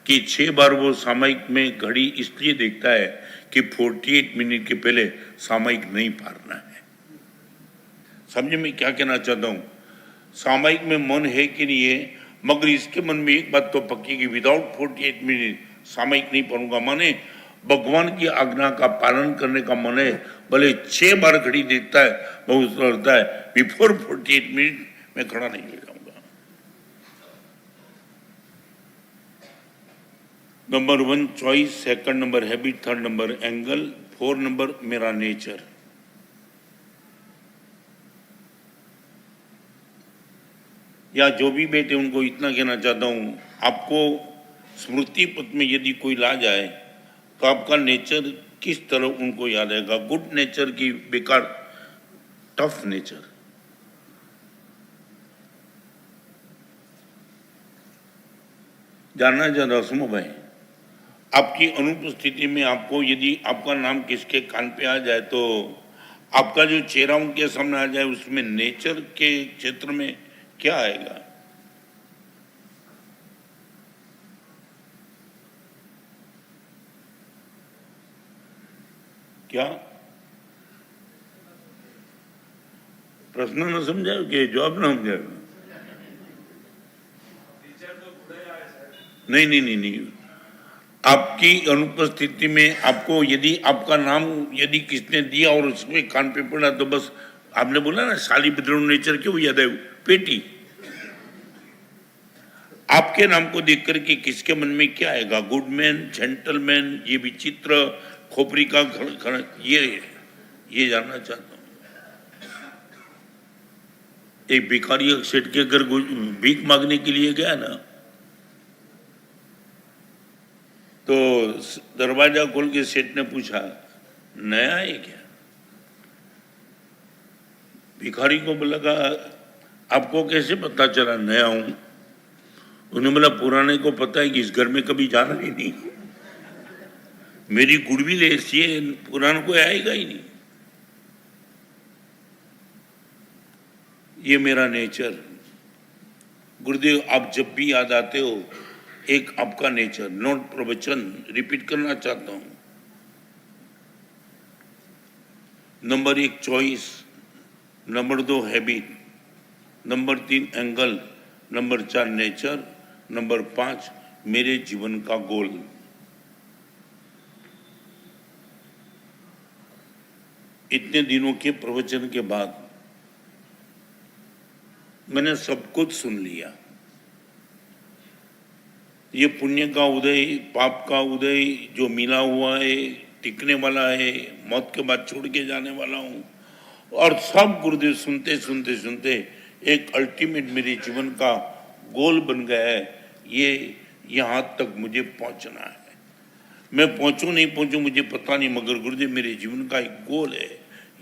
Speaker 2: कि 6 बार वो सामयिक में घड़ी इसलिए देखता है कि 48 मिनट के पहले सामयिक नहीं पारना है। समझे मैं क्या कहना चाहता हूँ? सामयिक में मन है कि नहीं है, मगर इसके मन में एक बात तो पक्की कि विदाउट 48 मिनट सामयिक नहीं पढ़ूंगा। माने भगवान की आज्ञा का पालन करने का मन है, भले 6 बार घड़ी देखता है, बहुत लगता है बिफोर 48 मिनट मैं खड़ा नहीं हो जाऊंगा। Number 1 choice, 2 number habit, 3 number angle, 4 number मेरा नेचर। या जो भी बेटे उनको इतना कहना चाहता हूं, आपको स्मृति पथ में यदि कोई ला जाए तो आपका नेचर किस तरह उनको याद आएगा। गुड नेचर की बेकार टफ नेचर। जानना चाहता हूं सुमो भाई, आपकी अनुपस्थिति में आपको यदि आपका नाम किसके कान पे आ जाए तो आपका जो चेहरा उनके सामने आ जाए, उसमें नेचर के क्षेत्र में क्या आएगा? क्या प्रश्न न समझाओ कि जवाब न समझाओ? नहीं, आपकी अनुपस्थिति में आपको यदि आपका नाम यदि किसने दिया और उसमें कान पे पड़ा तो बस आपने बोला ना शाली बिद्रोह नेचर क्यों याद है? पेटी। आपके नाम को देख करके किसके मन में क्या आएगा? गुडमैन, जेंटलमैन, ये विचित्र, खोपरी का घर, ये जानना चाहता हूं। एक भिखारी सेठ के घर भीख मांगने के लिए गया ना, तो दरवाजा खोल के सेठ ने पूछा, नया है क्या? भिखारी को लगा, आपको कैसे पता चला नया हूं? उन्होंने बोला, पुराने को पता है कि इस घर में कभी जाना ही नहीं, मेरी गुडविल ऐसी है, पुराने को आएगा ही नहीं। ये मेरा नेचर। गुरुदेव, आप जब भी याद आते हो, एक आपका नेचर, नोट प्रवचन रिपीट करना चाहता हूं। Number 1 choice, number 2 habit, number 3 angle, number 4 nature, number 5 मेरे जीवन का गोल। इतने दिनों के प्रवचन के बाद मैंने सब कुछ सुन लिया। ये पुण्य का उदय, पाप का उदय जो मिला हुआ है, टिकने वाला है, मौत के बाद छोड़ के जाने वाला हूं, और सब गुरुदेव सुनते सुनते सुनते एक अल्टीमेट मेरे जीवन का गोल बन गया है। ये यहाँ तक मुझे पहुंचना है। मैं पहुंचूं नहीं पहुंचूं मुझे पता नहीं, मगर गुरुदेव मेरे जीवन का एक गोल है।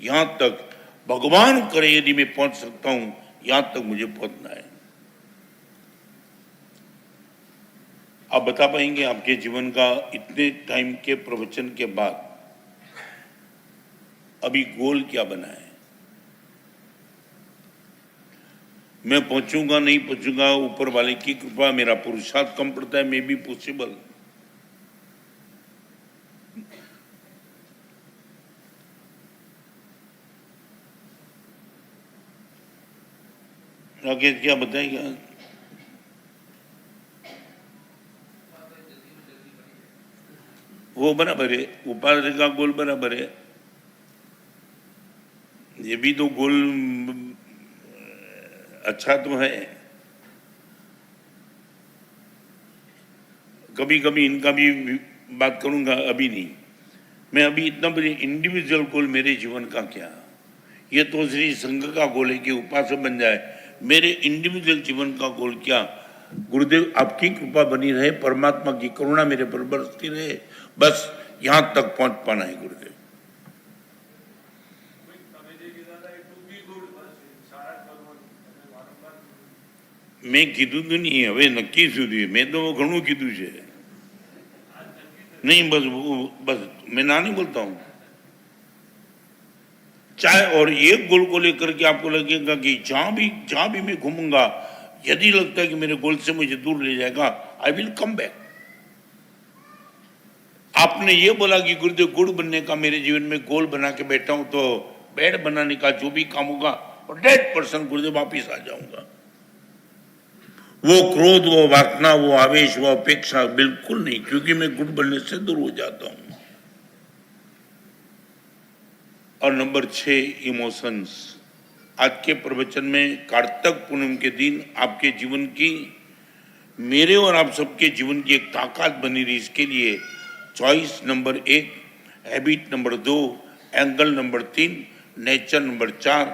Speaker 2: यहाँ तक भगवान करे यदि मैं पहुंच सकता हूं, यहाँ तक मुझे पहुंचना है। आप बता पाएंगे आपके जीवन का इतने टाइम के प्रवचन के बाद अभी गोल क्या बना है? मैं पहुंचूंगा नहीं पहुंचूंगा, ऊपर वाले की कृपा, मेरा पुरुषार्थ कम पड़ता है, मे बी पॉसिबल। राकेश क्या बताएगा? वो बराबर है, उपाध्याय का गोल बराबर है, ये भी तो गोल अच्छा तो है। कभी कभी इनका भी बात करूंगा, अभी नहीं। मैं अभी इतना बड़े इंडिविजुअल गोल मेरे जीवन का क्या, ये तो श्री संघ का गोल है कि उपासक बन जाए। मेरे इंडिविजुअल जीवन का गोल क्या? गुरुदेव आपकी कृपा बनी रहे, परमात्मा की करुणा मेरे पर बरसती रहे, बस यहां तक पहुंच पाना है गुरुदेव। मैं कीधु तो नहीं, હવે નક્કી સુધી मैं तो ઘણું કીધું છે, नहीं बस मैं ना नहीं बोलता हूं। चाहे और एक गोल को लेकर के आपको लगेगा कि जहां भी मैं घूमूंगा, यदि लगता है कि मेरे गोल से मुझे दूर ले जाएगा, आई विल कम बैक। आपने ये बोला कि गुरुदेव गुड़ बनने का मेरे जीवन में गोल बना के बैठा हूं, तो बेड बनाने का जो भी काम होगा और 100% गुरुदेव वापिस आ जाऊंगा। वो क्रोध, वो वासना, वो आवेश, वो अपेक्षा बिल्कुल नहीं, क्योंकि मैं गुड़ बनने से दूर हो जाता हूं। और नंबर 6 इमोशंस। आज के प्रवचन में कार्तिक पूनम के दिन आपके जीवन की, मेरे और आप सबके जीवन की एक ताकत बनी रही, इसके लिए choice number 1, habit number 2, angle number 3, nature number 4,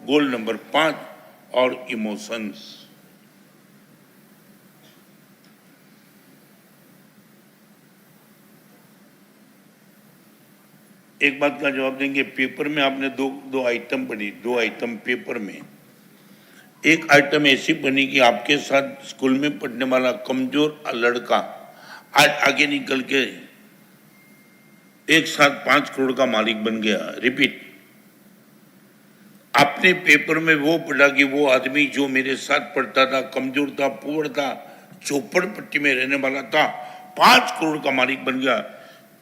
Speaker 2: goal number 5 और इमोशंस। एक बात का जवाब देंगे, पेपर में आपने दो आइटम पढ़ी, 2 आइटम पेपर में। एक आइटम ऐसी बनी कि आपके साथ स्कूल में पढ़ने वाला कमजोर लड़का आज आगे निकल के एक साथ 5 करोड़ का मालिक बन गया। रिपीट, आपने पेपर में वो पढ़ा कि वो आदमी जो मेरे साथ पढ़ता था, कमजोर था, पुअर था, झोपड़पट्टी में रहने वाला था, 5 करोड़ का मालिक बन गया।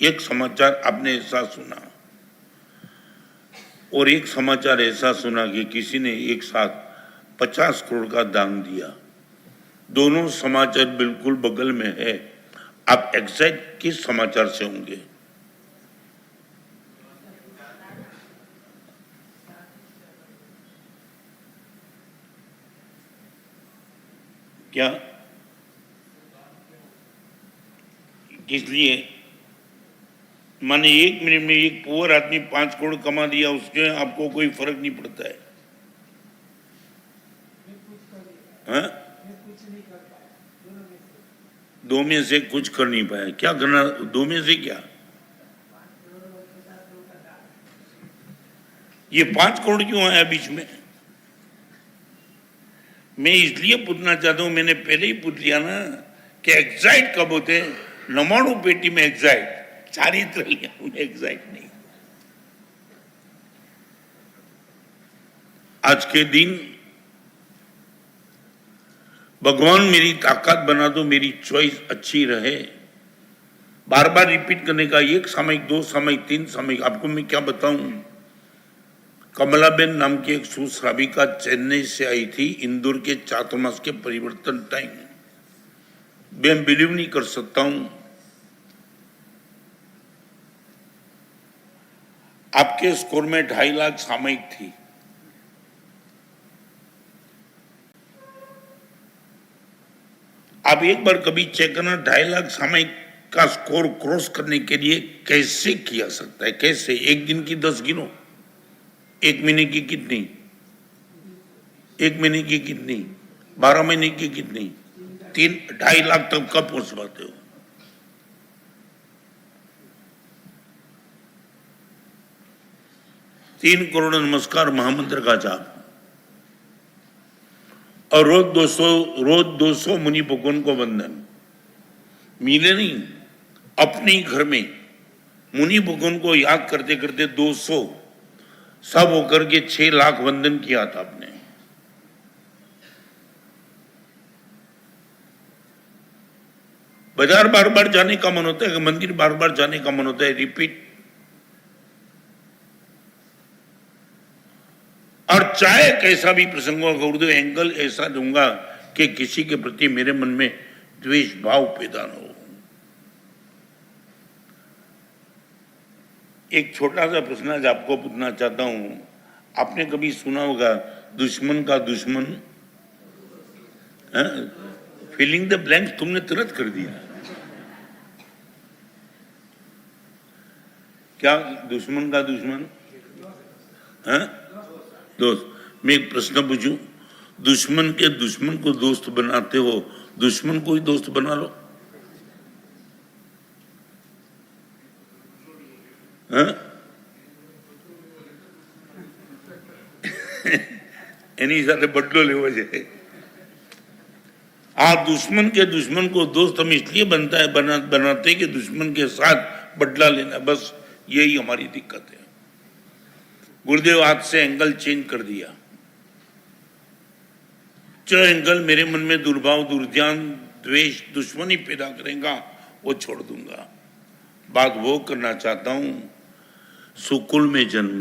Speaker 2: एक समाचार आपने ऐसा सुना, और एक समाचार ऐसा सुना कि किसी ने एक साथ 50 करोड़ का दान दिया। दोनों समाचार बिल्कुल बगल में है। आप एग्जैक्ट किस समाचार से होंगे? क्या किस लिए? माने 1 मिनट में एक पुअर आदमी 5 करोड़ कमा दिया, उसके आपको कोई फर्क नहीं पड़ता है? हाँ? दो में से कुछ कर नहीं पाया, क्या करना, दो में से क्या? ये 5 करोड़ क्यों आया बीच में? मैं इसलिए पूछना चाहता हूं, मैंने पहले ही पूछ लिया ना कि एग्जैक्ट कब होते हैं? 99 पेटी में एग्जैक्ट, चारित्र लिया उन्हें, एग्जैक्ट नहीं। आज के दिन भगवान मेरी ताकत बना दो, मेरी चॉइस अच्छी रहे। बार बार रिपीट करने का, एक सामयिक, 2 सामयिक, 3 सामयिक, आपको मैं क्या बताऊं। कमलाबेन नाम की एक सुश्राविका चेन्नई से आई थी, इंदौर के चातुर्मास के परिवर्तन टाइम। मैं बिलीव नहीं कर सकता हूं, आपके स्कोर में 2.5 लाख सामयिक थी। आप एक बार कभी चेक करना, 2.5 लाख सामयिक का स्कोर क्रॉस करने के लिए कैसे किया सकता है? कैसे? एक दिन की 10 गिनो, 1 महीने की कितनी, 1 महीने की कितनी, 12 महीने की कितनी, 2.5 लाख तक कब पहुंच पाते हो? तीन करोड़ नमस्कार महामंत्र का जाप, और रोज 200 मुनि भगवान को वंदन। मिले नहीं, अपने ही घर में मुनि भगवान को याद करते करते 200 सब होकर के 6 लाख वंदन किया था आपने। बाजार बार बार जाने का मन होता है, मंदिर बार बार जाने का मन होता है, रिपीट। और चाहे कैसा भी प्रसंग हो, गुरुदेव एंगल ऐसा दूंगा कि किसी के प्रति मेरे मन में द्वेष भाव पैदा न हो। एक छोटा सा प्रश्न आज आपको पूछना चाहता हूं। आपने कभी सुना होगा दुश्मन का दुश्मन? फिलिंग द ब्लैंक्स तुमने तुरंत कर दिया। क्या दुश्मन का दुश्मन? दोस्त। मैं एक प्रश्न पूछूं, दुश्मन के दुश्मन को दोस्त बनाते हो, दुश्मन को ही दोस्त बना लो। એની સાથે બદલો લેવો છે। आप दुश्मन के दुश्मन को दोस्त हम इसलिए बनाते कि दुश्मन के साथ बदला लेना, बस यही हमारी दिक्कत है। गुरुदेव आज से एंगल चेंज कर दिया। जो एंगल मेरे मन में दुर्भाव, दुर्ध्यान, द्वेष, दुश्मनी पैदा करेगा वो छोड़ दूंगा। बात वो करना चाहता हूं, सुकुल में जन्म,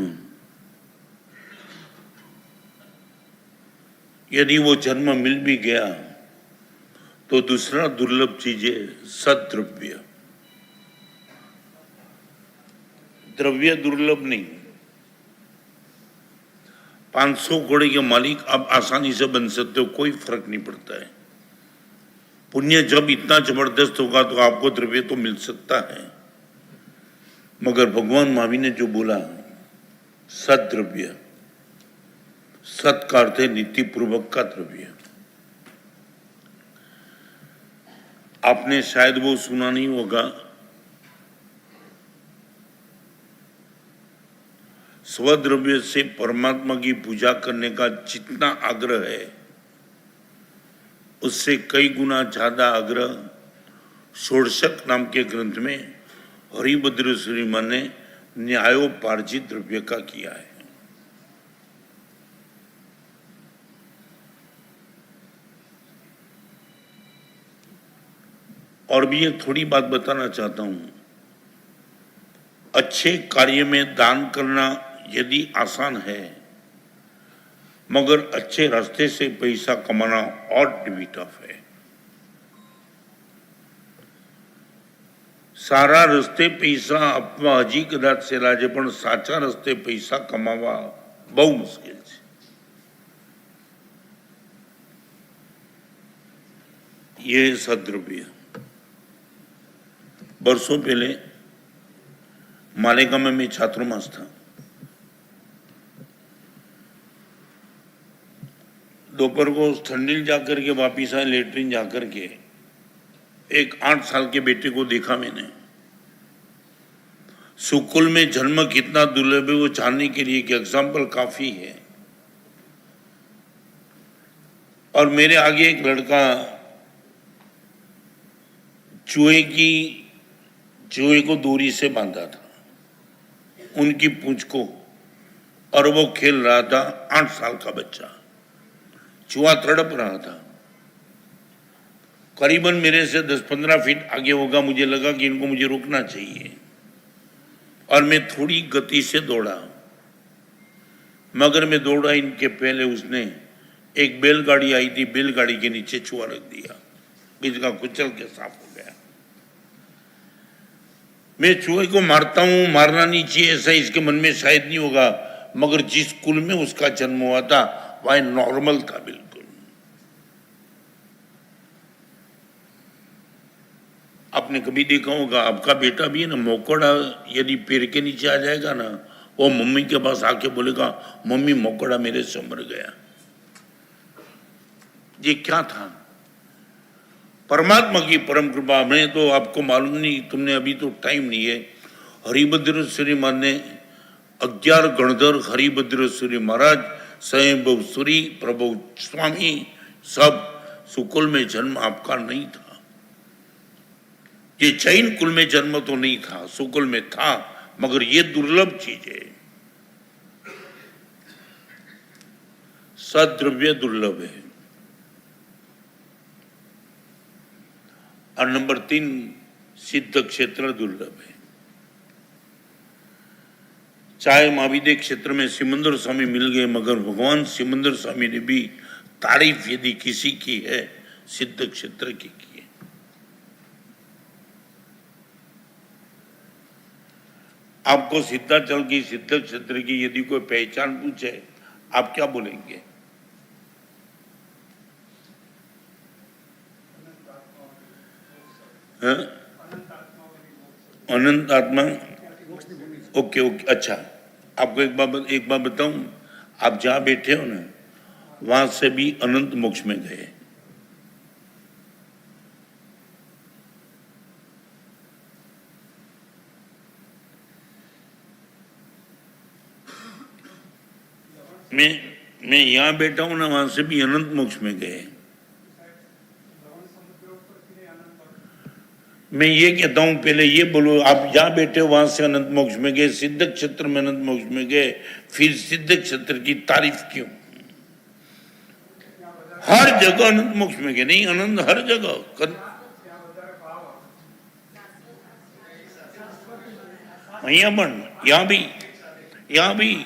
Speaker 2: यदि वो जन्म मिल भी गया तो दूसरा दुर्लभ चीज है सद्द्रव्य। द्रव्य दुर्लभ नहीं। 500 घोड़े के मालिक अब आसानी से बन सकते हो, कोई फर्क नहीं पड़ता है। पुण्य जब इतना जबरदस्त होगा तो आपको द्रव्य तो मिल सकता है, मगर भगवान महावीर ने जो बोला सद्द्रव्य, सत का अर्थ है नीति पूर्वक का द्रव्य। आपने शायद वो सुना नहीं होगा, स्वद्रव्य से परमात्मा की पूजा करने का जितना आग्रह है उससे कई गुना ज्यादा आग्रह षोडशक नाम के ग्रंथ में हरिभद्र श्रीमान ने न्यायोपार्जित द्रव्य का किया है। और भी एक थोड़ी बात बताना चाहता हूं, अच्छे कार्य में दान करना यदि आसान है, मगर अच्छे रास्ते से पैसा कमाना और भी टफ है। सारा रस्ते पैसा अपवा हजी कदाच सહેલા છે, પણ સાચા રસ્તે પૈસા કમાવા બહુ મુશ્કેલ છે। ये सद्द्रव्य। वर्षों पहले मालेगांव में मैं छात्रमास था। दोपहर को ठंडी जाकर के वापिस आए, लेटरिन जाकर के एक 8 साल के बेटे को देखा मैंने। सुकुल में जन्म कितना दुर्लभ है वो जानने के लिए एक एग्जाम्पल काफी है। और मेरे आगे एक लड़का चूहे को दूरी से बांधा था उनकी पूंछ को, और वो खेल रहा था, 8 साल का बच्चा। चूहा तड़प रहा था, करीबन मेरे से 10-15 फीट आगे होगा। मुझे लगा कि इनको मुझे रोकना चाहिए और मैं थोड़ी गति से दौड़ा, मगर मैं दौड़ा इनके पहले उसने एक बैलगाड़ी आई थी, बैलगाड़ी के नीचे चूहा रख दिया, बीच का कुचल के साफ हो गया। मैं चूहे को मारता हूं, मारना नहीं चाहिए ऐसा इसके मन में शायद नहीं होगा, मगर जिस कुल में उसका जन्म हुआ था वह नॉर्मल था बिल्कुल। आपने कभी देखा होगा, आपका बेटा भी है ना, मोकड़ा यदि पैर के नीचे आ जाएगा ना, वो मम्मी के पास आके बोलेगा मम्मी मोकड़ा मेरे से मर गया। ये क्या था? परमात्मा की परम कृपा। हमें तो आपको मालूम नहीं, तुमने अभी तो टाइम नहीं है। हरिभद्रेश्वरी मां ने 11 गणधर हरिभद्रेश्वरी महाराज, स्वयं बहुसुरी प्रभु स्वामी, सब सुकुल में जन्म आपका नहीं था। ये जैन कुल में जन्म तो नहीं था, सुकुल में था, मगर ये दुर्लभ चीज है। सद्द्रव्य दुर्लभ है। और नंबर 3, सिद्ध क्षेत्र दुर्लभ है। चाहे महाविद्य क्षेत्र में सिमंदर स्वामी मिल गए, मगर भगवान सिमंदर स्वामी ने भी तारीफ यदि किसी की है, सिद्ध क्षेत्र की है। आपको सिद्धाचल की, सिद्ध क्षेत्र की यदि कोई पहचान पूछे, आप क्या बोलेंगे? अनंत आत्मा। ओके ओके, अच्छा। आपको एक बात बताऊं, आप जहां बैठे हो ना, वहां से भी अनंत मोक्ष में गए। मैं यहां बैठा हूं ना, वहां से भी अनंत मोक्ष में गए। मैं ये कहता हूं, पहले ये बोलो, आप जहां बैठे हो वहां से अनंत मोक्ष में गए, सिद्ध क्षेत्र में अनंत मोक्ष में गए, फिर सिद्ध क्षेत्र की तारीफ क्यों? हर जगह अनंत मोक्ष में गए। नहीं, अनंत हर जगह। यहाँ भी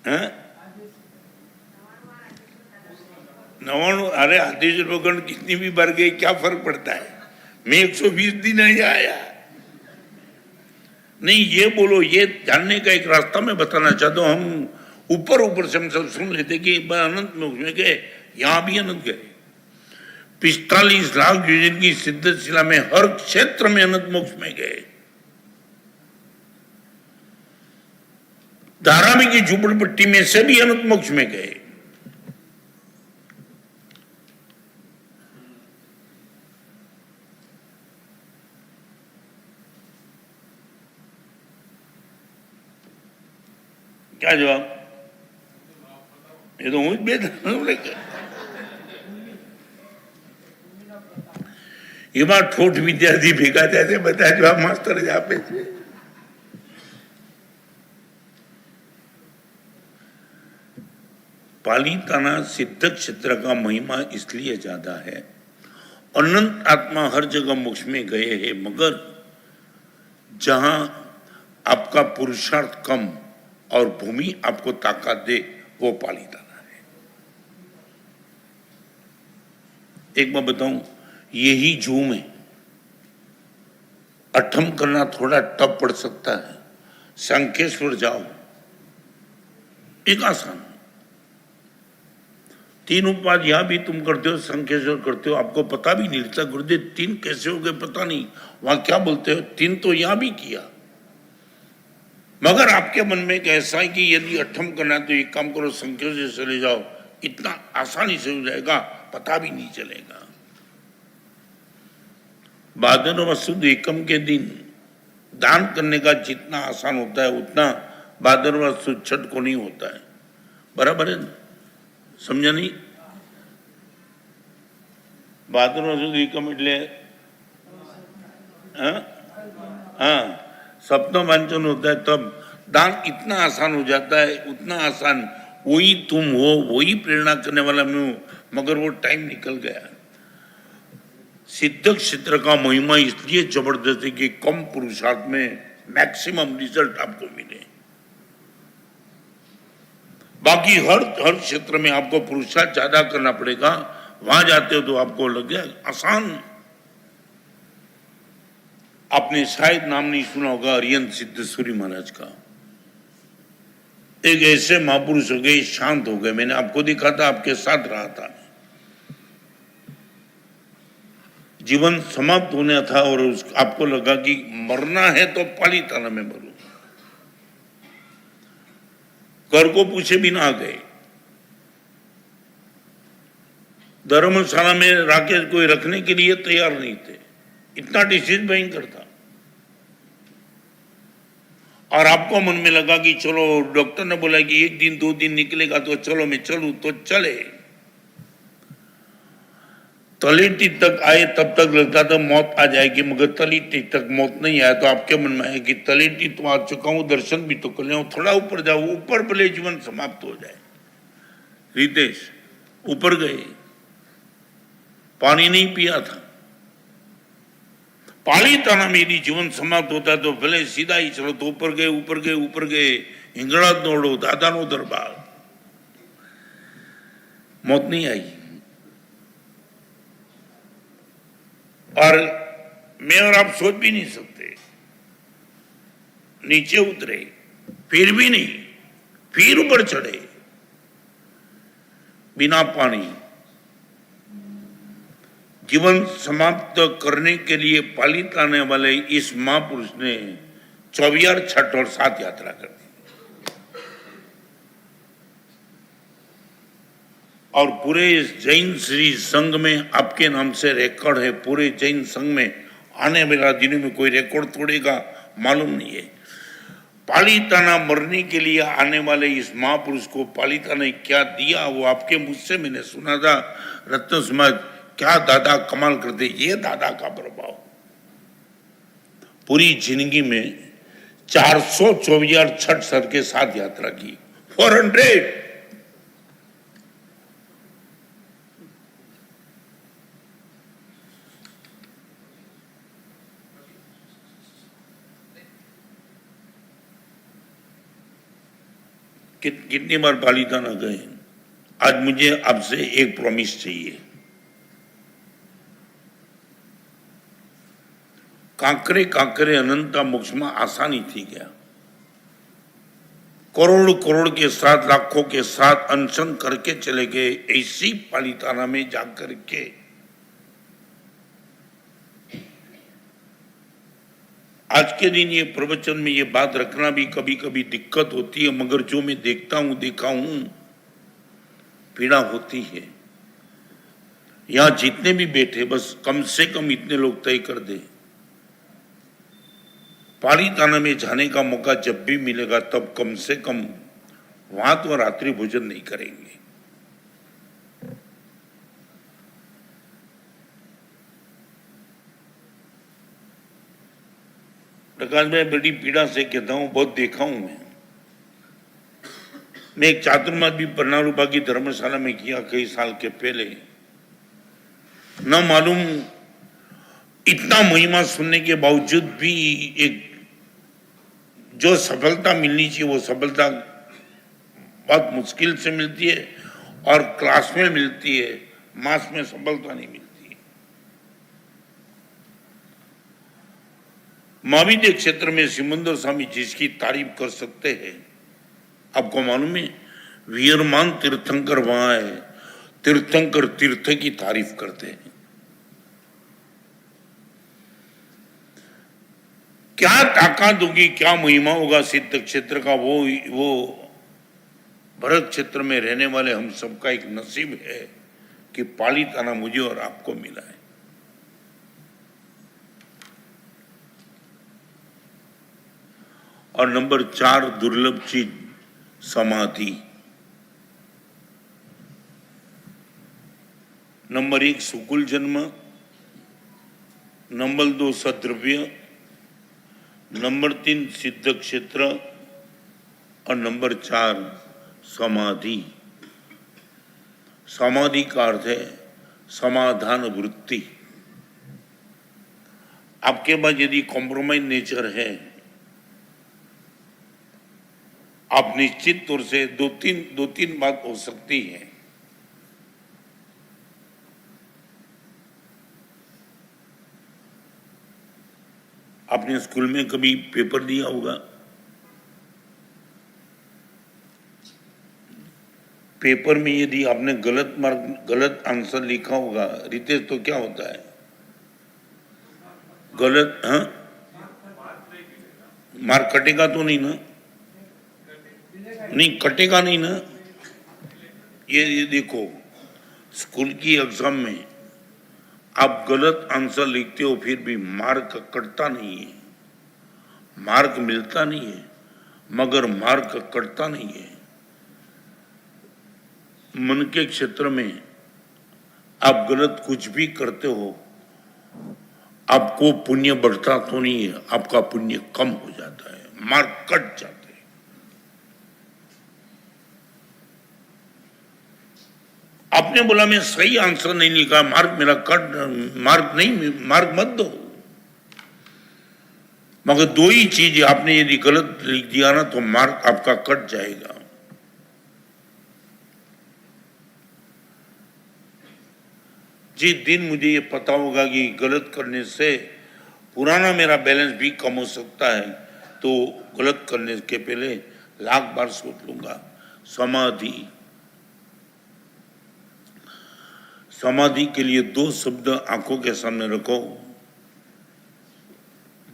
Speaker 2: हाँ? 99, अरे आदेश रोगन कितनी भी बार गए, क्या फर्क पड़ता है? मैं 120 दिन नहीं आया। नहीं, ये बोलो, ये जानने का एक रास्ता मैं बताना चाहता हूं। हम ऊपर से हम सब सुन लेते कि अनंत मोक्ष में गए, यहां भी अनंत गए। 45 लाख योजन की सिद्ध शिला में हर क्षेत्र में अनंत मोक्ष में गए। धारावी की झूपड़पट्टी में से भी अनंत मोक्ष में गए। क्या जवाब? ये तो હું જ બેઠા એમાં ઠોઠ વિદ્યાર્થી ભેગા થયા છે, બધા જવાબ માસ્ટર જ આપે છે। पालिताना सिद्ध क्षेत्र का महिमा इसलिए ज्यादा है, अनंत आत्मा हर जगह मोक्ष में गए हैं, मगर जहां आपका पुरुषार्थ कम और भूमि आपको ताकत दे, वो पालिताना है। एक बात बताऊं, यही जूम है। अठम करना थोड़ा टफ पड़ सकता है। शंखेश्वर जाओ, एक आसान। 3 उपवास यहां भी तुम करते हो, शंखेश्वर करते हो, आपको पता भी नहीं लगता गुरुदेव 3 कैसे हो गए, पता नहीं। वहां क्या बोलते हो, 3 तो यहां भी किया। मगर आपके मन में एक ऐसा है कि यदि अठम करना है तो एक काम करो, संख्या से चले जाओ, इतना आसानी से हो जाएगा, पता भी नहीं चलेगा। भादरवा सुद एकम के दिन दान करने का जितना आसान होता है उतना भादरवा सुद छठ को नहीं होता है। बराबर है ना? समझा नहीं? भादरवा सुद एकम એટલે हाँ सप्तम वांचन होता है, तब दान इतना आसान हो जाता है, उतना आसान। वही तुम हो, वही प्रेरणा करने वाला मैं हूं, मगर वो टाइम निकल गया। सिद्ध क्षेत्र का महिमा इसलिए जबरदस्त है कि कम पुरुषार्थ में मैक्सिमम रिजल्ट आपको मिले। बाकी हर क्षेत्र में आपको पुरुषार्थ ज्यादा करना पड़ेगा। वहां जाते हो तो आपको लग गया आसान। आपने शायद नाम नहीं सुना होगा अरिहंत सिद्धेश्वरी महाराज का। एक ऐसे महापुरुष हो गए, शांत हो गए। मैंने आपको देखा था, आपके साथ रहा था। जीवन समाप्त होने था और आपको लगा कि मरना है तो पालीताना में मरूं। घर को पूछे बिना आ गए। धर्मशाला में राकेश कोई रखने के लिए तैयार नहीं थे, इतना डिसीज भयंकर था। और आपको मन में लगा कि चलो, डॉक्टर ने बोला कि 1 दिन 2 दिन निकलेगा तो चलो, मैं चलूं तो चले। तलेटी तक आए तब तक लगता था मौत आ जाएगी, मगर तलेटी तक मौत नहीं आया। तो आपके मन में आया कि तलेटी तो आ चुका हूं, दर्शन भी तो कर ले, थोड़ा ऊपर जाओ, ऊपर भले जीवन समाप्त हो जाए। रितेश ऊपर गए, पानी नहीं पिया था। पालीताना में यदि जीवन समाप्त होता है तो भले सीधा ही चलो, तो ऊपर गए, ऊपर गए, ऊपर गए, हिंगड़ा दौड़ो, दादा नो दरबार, मौत नहीं आई। और मैं और आप सोच भी नहीं सकते। नीचे उतरे, फिर भी नहीं, फिर ऊपर चढ़े, बिना पानी। जीवन समाप्त करने के लिए पालीताना वाले इस महापुरुष ने 24 छठ और 7 यात्रा कर दी। और पूरे जैन श्री संघ में आपके नाम से रिकॉर्ड है। पूरे जैन संघ में आने वाला दिनों में कोई रिकॉर्ड तोड़ेगा मालूम नहीं है। पालीताना मरने के लिए आने वाले इस महापुरुष को पालीताना ने क्या दिया, वो आपके मुझसे मैंने सुना था। रत्न समाज क्या दादा कमाल करते, ये दादा का प्रभाव। पूरी जिंदगी में 424 छठ सर के साथ यात्रा की, 400। कितनी बार पालीताना गए। आज मुझे आपसे एक प्रॉमिस चाहिए। कांकरे कांकरे अनंता मोक्ष में आसानी थी गया। करोड़ करोड़ के साथ, लाखों के साथ अनशन करके चले गए। ऐसी पालीताना में जाकर के आज के दिन ये प्रवचन में ये बात रखना भी कभी कभी दिक्कत होती है, मगर जो मैं देखता हूं, देखा हूं, पीड़ा होती है। यहां जितने भी बैठे, बस कम से कम इतने लोग तय कर दे, पालीताना में जाने का मौका जब भी मिलेगा तब कम से कम वहां तो रात्रि भोजन नहीं करेंगे। प्रकाश भाई, बड़ी पीड़ा से कहता हूं, बहुत देखा हूं मैं एक चातुर्मास भी पन्नारूपा की धर्मशाला में किया कई साल के पहले। न मालूम इतना महिमा सुनने के बावजूद भी एक जो सफलता मिलनी चाहिए वो सफलता बहुत मुश्किल से मिलती है, और क्लास में मिलती है, मास में सफलता नहीं मिलती। महाविद्य क्षेत्र में सिमंदर स्वामी जिसकी तारीफ कर सकते हैं, आपको मालूम है वीरमान तीर्थंकर वहां है। तीर्थंकर तीर्थ की तारीफ करते हैं। क्या ताकत होगी, क्या महिमा होगा सिद्ध क्षेत्र का, वो भरत क्षेत्र में रहने वाले हम सबका एक नसीब है कि पालिताना मुझे और आपको मिला है। और नंबर 4 दुर्लभ चीज समाधि। नंबर 1 सुकुल जन्म, नंबर 2 सद्रव्य, नंबर 3 सिद्ध क्षेत्र और नंबर 4 समाधि। समाधि का अर्थ है समाधान वृत्ति। आपके पास यदि कॉम्प्रोमाइज नेचर है, आप निश्चित तौर से दो तीन बात हो सकती है। आपने स्कूल में कभी पेपर दिया होगा, पेपर में यदि आपने गलत आंसर लिखा होगा रितेश, तो क्या होता है? गलत, हाँ, मार्क कटेगा तो नहीं ना? नहीं कटेगा नहीं ना? ये देखो, स्कूल की एग्जाम में आप गलत आंसर लिखते हो फिर भी मार्क कटता नहीं है, मार्क मिलता नहीं है, मगर मार्क कटता नहीं है। मन के क्षेत्र में आप गलत कुछ भी करते हो, आपको पुण्य बढ़ता तो नहीं है, आपका पुण्य कम हो जाता है, मार्क कट जाता है। आपने बोला मैं सही आंसर नहीं लिखा, मार्क मेरा कट, मार्क मत दो। मगर 2 ही चीज, आपने यदि गलत लिख दिया ना तो मार्क आपका कट जाएगा। जिस दिन मुझे ये पता होगा कि गलत करने से पुराना मेरा बैलेंस भी कम हो सकता है, तो गलत करने के पहले 1,00,000 बार सोच लूंगा। समाधि, समाधि के लिए 2 शब्द आंखों के सामने रखो।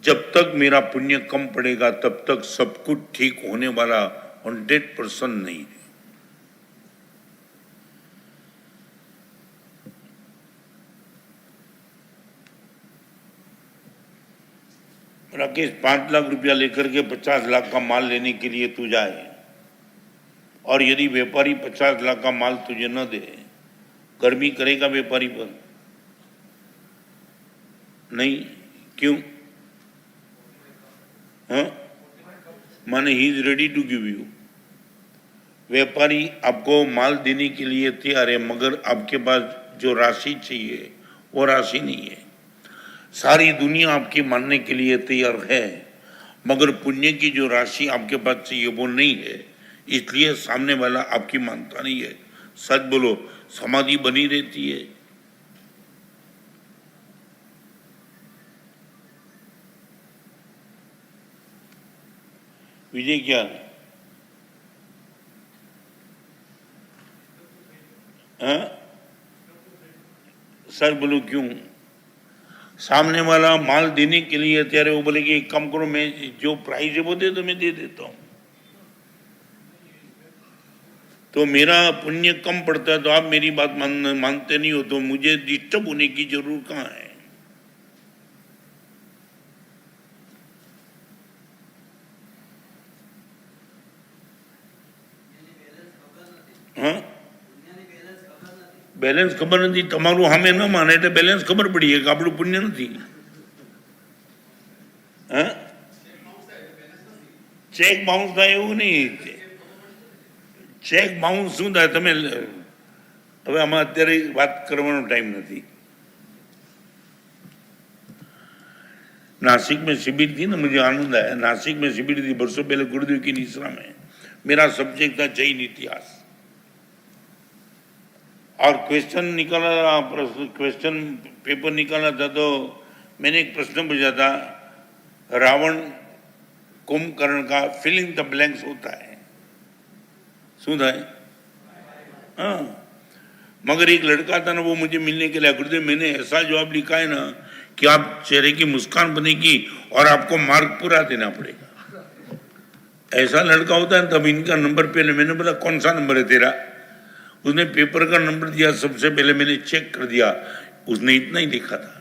Speaker 2: जब तक मेरा पुण्य कम पड़ेगा तब तक सब कुछ ठीक होने वाला 100% नहीं है। राकेश 5 लाख रुपया लेकर के 50 लाख का माल लेने के लिए तू जाए, और यदि व्यापारी 50 लाख का माल तुझे न दे, गर्मी करेगा व्यापारी पर? नहीं, क्यों? हाँ, माने he is ready to give you. व्यापारी आपको माल देने के लिए तैयार है, मगर आपके पास जो राशि चाहिए वो राशि नहीं है। सारी दुनिया आपकी मानने के लिए तैयार है, मगर पुण्य की जो राशि आपके पास चाहिए वो नहीं है, इसलिए सामने वाला आपकी मानता नहीं है। सच बोलो, समाधि बनी रहती है। विजय क्या? हाँ, सच बोलो क्यों? सामने वाला माल देने के लिए तैयार है, वो बोले कि एक काम करो, मैं जो प्राइस है वो दे दो, मैं दे देता हूं। तो मेरा पुण्य कम पड़ता है तो आप मेरी बात मानते नहीं हो, तो मुझे डिस्टर्ब होने की जरूरत कहाँ है? हाँ, બેલેન્સ ખબર નથી તમારું, સામે ન માને એટલે બેલેન્સ ખબર પડી કે આપણું પુણ્ય નથી। હા, ચેક બાઉન્સ થાય એવું નહીં, ચેક બાઉન્સ શું થાય તમે હવે આમાં અત્યારે વાત કરવાનો ટાઈમ નથી। नासिक में शिविर थी ना, मुझे आनंद आया। नासिक में शिविर थी बरसों पहले गुरुदेव की निश्रा में। मेरा सब्जेक्ट था जैन इतिहास, और क्वेश्चन निकाला, क्वेश्चन पेपर निकाला था, तो मैंने एक प्रश्न पूछा था, रावण कुंभकर्ण का फिलिंग द ब्लैंक्स होता है, શું થાય? हाँ, मगर एक लड़का था ना, वो मुझे मिलने के लिए, गुरुदेव मैंने ऐसा जवाब लिखा है ना कि आप चेहरे की मुस्कान बनेगी और आपको मार्क पूरा देना पड़ेगा। ऐसा लड़का होता है तब इनका नंबर पहले मैंने बोला कौन सा नंबर है तेरा, उसने पेपर का नंबर दिया, सबसे पहले मैंने चेक कर दिया, उसने इतना ही लिखा था।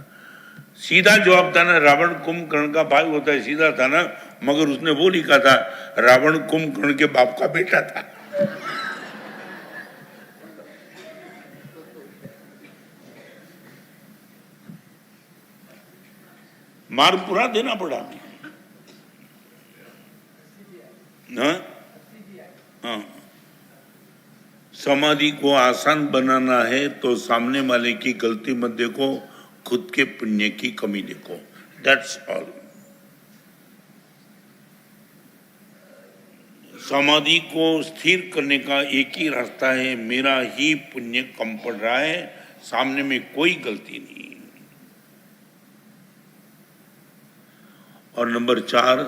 Speaker 2: सीधा जवाब था ना, रावण कुंभकर्ण का भाई होता है, सीधा था ना, मगर उसने वो लिखा था रावण कुंभकर्ण के बाप का बेटा था। मार पूरा देना पड़ा। हाँ, समाधि को आसान बनाना है तो सामने वाले की गलती मत देखो, खुद के पुण्य की कमी देखो, दैट्स ऑल। समाधि को स्थिर करने का एक ही रास्ता है, मेरा ही पुण्य कम पड़ रहा है, सामने में कोई गलती नहीं। और नंबर 4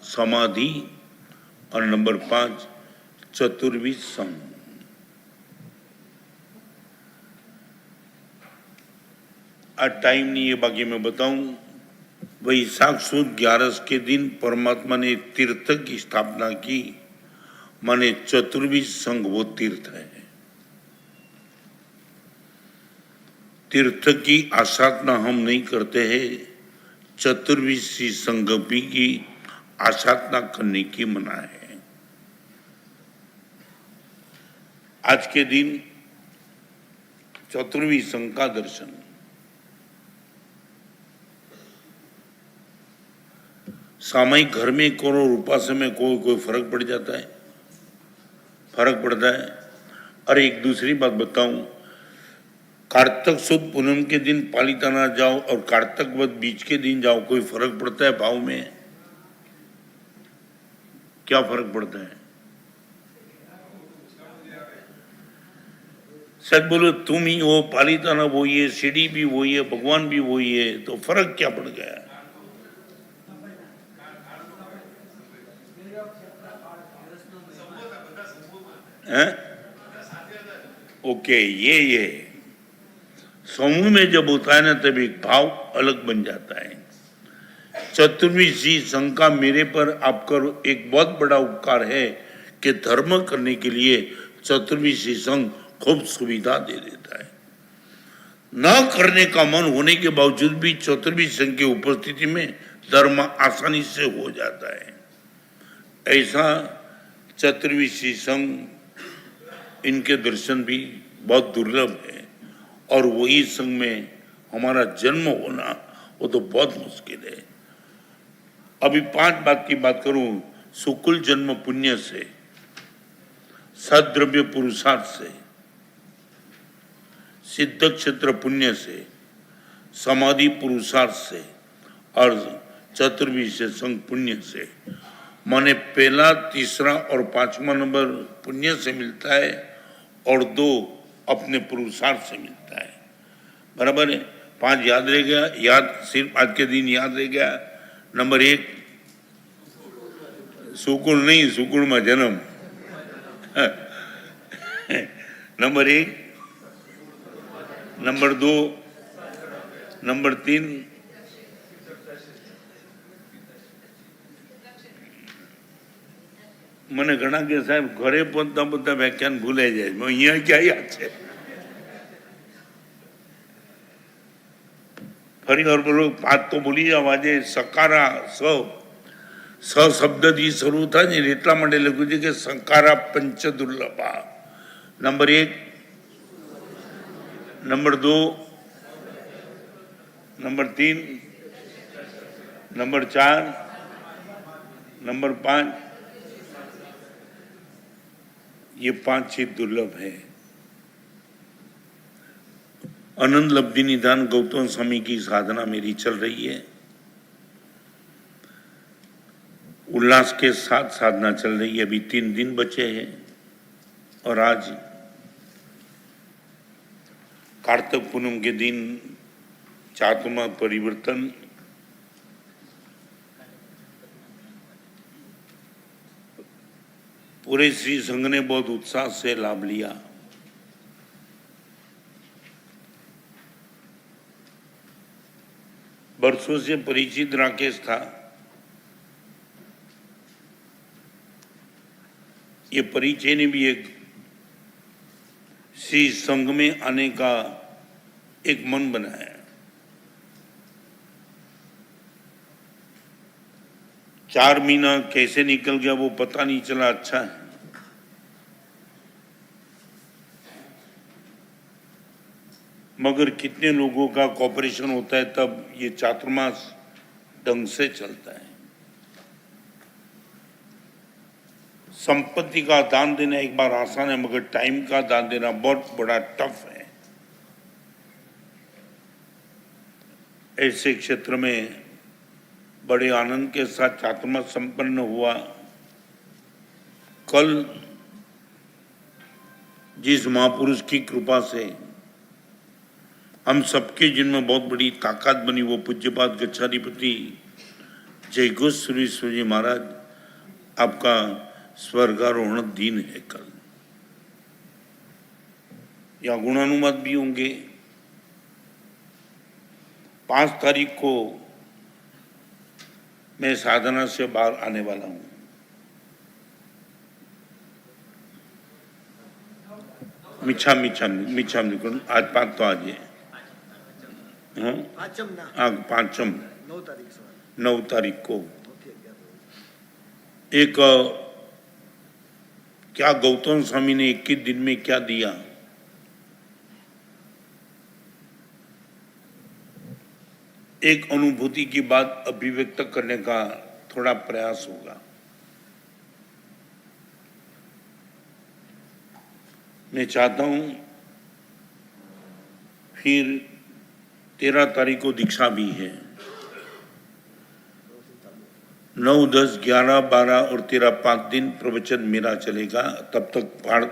Speaker 2: समाधि और नंबर 5 चतुर्विध संघ। आज टाइम नहीं है, बाकी मैं बताऊं। वैशाख सुद 11 के दिन परमात्मा ने तीर्थ की स्थापना की, माने चतुर्विध संघ वो तीर्थ है। तीर्थ की आसाधना हम नहीं करते हैं, चतुर्विशी संघ की आसाधना करने की मना है। आज के दिन चतुर्वी संघ का दर्शन, सामायिक घर में करो, उपासना में कोई फर्क पड़ जाता है, फर्क पड़ता है। और एक दूसरी बात बताऊं, कार्तक सुद पूनम के दिन पालिताना जाओ और कार्तक वध बीच के दिन जाओ, कोई फर्क पड़ता है भाव में? क्या फर्क पड़ता है? सच बोलो, तुम ही हो, पालिताना वही है, सीढ़ी भी वही है, भगवान भी वही है, तो फर्क क्या पड़ गया? ओके, ये समूह में जब होता है ना तब एक भाव अलग बन जाता है। चतुर्विशी संघ का मेरे पर आपका एक बहुत बड़ा उपकार है कि धर्म करने के लिए चतुर्विशी संघ खूब सुविधा दे देता है। न करने का मन होने के बावजूद भी चतुर्विशी संघ की उपस्थिति में धर्म आसानी से हो जाता है। ऐसा चतुर्विशी संघ, इनके दर्शन भी बहुत दुर्लभ है, और वही संघ में हमारा जन्म होना वो तो बहुत मुश्किल है। अभी 5 बात की बात करूं, सुकुल जन्म पुण्य से, सद्द्रव्य पुरुषार्थ से, सिद्ध क्षेत्र पुण्य से, समाधि पुरुषार्थ से और चतुर्विशी संघ पुण्य से। माने पहला, तीसरा और 5वां नंबर पुण्य से मिलता है और 2 अपने पुरुषार्थ से मिलता है। बराबर है? 5 याद रह गया, याद सिर्फ आज के दिन याद रह गया। नंबर 1 सुकुल नहीं, सुकुल में जन्म। नंबर 1, नंबर 2, नंबर 3 મને ઘણા કે સાહેબ ઘરે પહોંચતા બધા વ્યાખ્યાન ભૂલાઈ જાય, અહીંયા ક્યાં યાદ છે? ફરી વાર બોલો, 5 તો ભૂલી જાવ આજે। સકારા સ શબ્દથી શરૂ થાય ને એટલા માટે લખ્યું છે કે સકારા પંચ દુર્લભા। Number 1, number 2, number 3, number 4, number 5, ये 5 चीज दुर्लभ है। अनंत लब्धि निधान गौतम स्वामी की साधना मेरी चल रही है, उल्लास के साथ साधना चल रही है। अभी 3 दिन बचे हैं और आज कार्तिक पूनम के दिन चातुर्मा परिवर्तन, पूरे श्री संघ ने बहुत उत्साह से लाभ लिया। वर्षों से परिचित राकेश था। ये परिचय ने भी एक श्री संघ में आने का एक मन बनाया। चार महीना कैसे निकल गया वो पता नहीं चला। अच्छा है, मगर कितने लोगों का कॉपरेशन होता है तब ये चातुर्मास ढंग से चलता है। संपत्ति का दान देना एक बार आसान है, मगर टाइम का दान देना बहुत बड़ा टफ है। ऐसे क्षेत्र में बड़े आनंद के साथ चातुर्मास संपन्न हुआ। कल जिस महापुरुष की कृपा से हम सबके जिनमें बहुत बड़ी ताकत बनी, वो पूज्यपाद गच्छाधिपति जय गोस्वामी जी महाराज, आपका स्वर्गारोहण दिन है कल। या गुणानुवाद भी होंगे। 5 तारीख को मैं साधना से बाहर आने वाला हूं। मिच्छामी आज 5 तो आज है। हाँ 5 9 तारीख को एक क्या गौतम स्वामी ने 21 दिन में क्या दिया, एक अनुभूति की बात अभिव्यक्त करने का थोड़ा प्रयास होगा। मैं चाहता हूं फिर 13 तारीख को दीक्षा भी है। 9, 10, 11, 12 और 13 5 दिन प्रवचन मेरा चलेगा। तब तक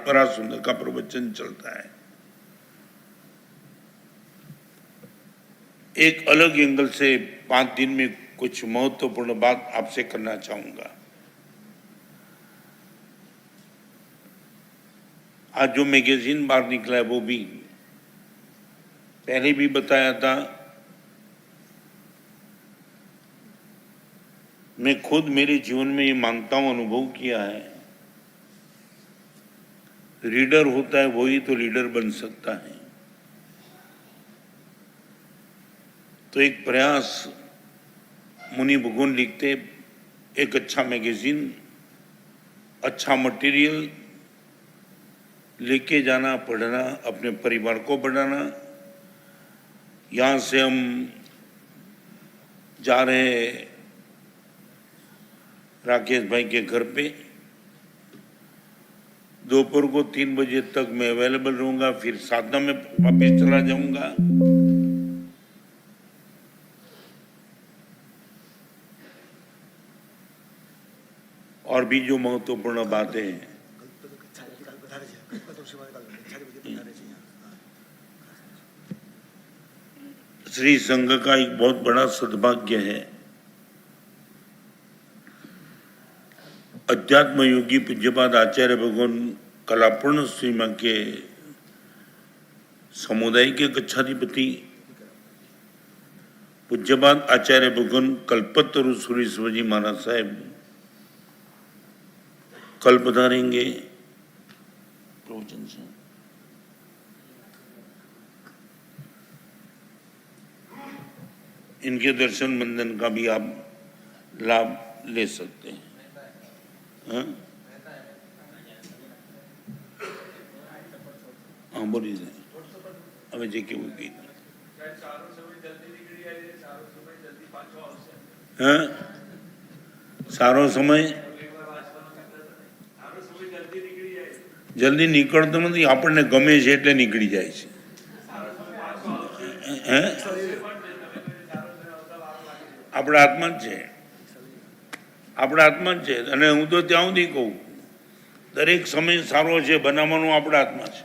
Speaker 2: परा सुंदर का प्रवचन चलता है। एक अलग एंगल से 5 दिन में कुछ महत्वपूर्ण बात आपसे करना चाहूंगा। आज जो मैगजीन बाहर निकला है वो भी पहले भी बताया था। मैं खुद मेरे जीवन में ये मानता हूं, अनुभव किया है, रीडर होता है वही तो लीडर बन सकता है। तो एक प्रयास मुनि भगवान लिखते, एक अच्छा मैगजीन, अच्छा मटेरियल लेके जाना, पढ़ना, अपने परिवार को बढ़ाना। यहाँ से हम जा रहे राकेश भाई के घर पे। दोपहर को 3 बजे तक मैं अवेलेबल रहूंगा, फिर साधना में वापस चला जाऊंगा। और भी जो महत्वपूर्ण बातें हैं, श्री संघ का एक बहुत बड़ा सद्भाग्य है, अध्यात्म योगी पूज्यपाद आचार्य भगवान कलापूर्ण सीमा के समुदाय के गच्छाधिपति पूज्यपाद आचार्य भगवान कल्पतरु सुरेश्वर जी महाराज साहब कल पधारेंगे प्रवचन से। इनके दर्शन बंधन का भी आप लाभ ले सकते हैं। हाँ हाँ बोलिए अब जे के बोलिए। हाँ सारो समय जल्दी નીકળતો નથી, આપણને ગમે છે એટલે નીકળી જાય છે। હે આપણા આત્મા જ છે, આપણા આત્મા જ છે। અને હું તો ત્યાં સુધી કહું, દરેક સમય સારો છે બનાવવાનો આપણા આત્મા છે।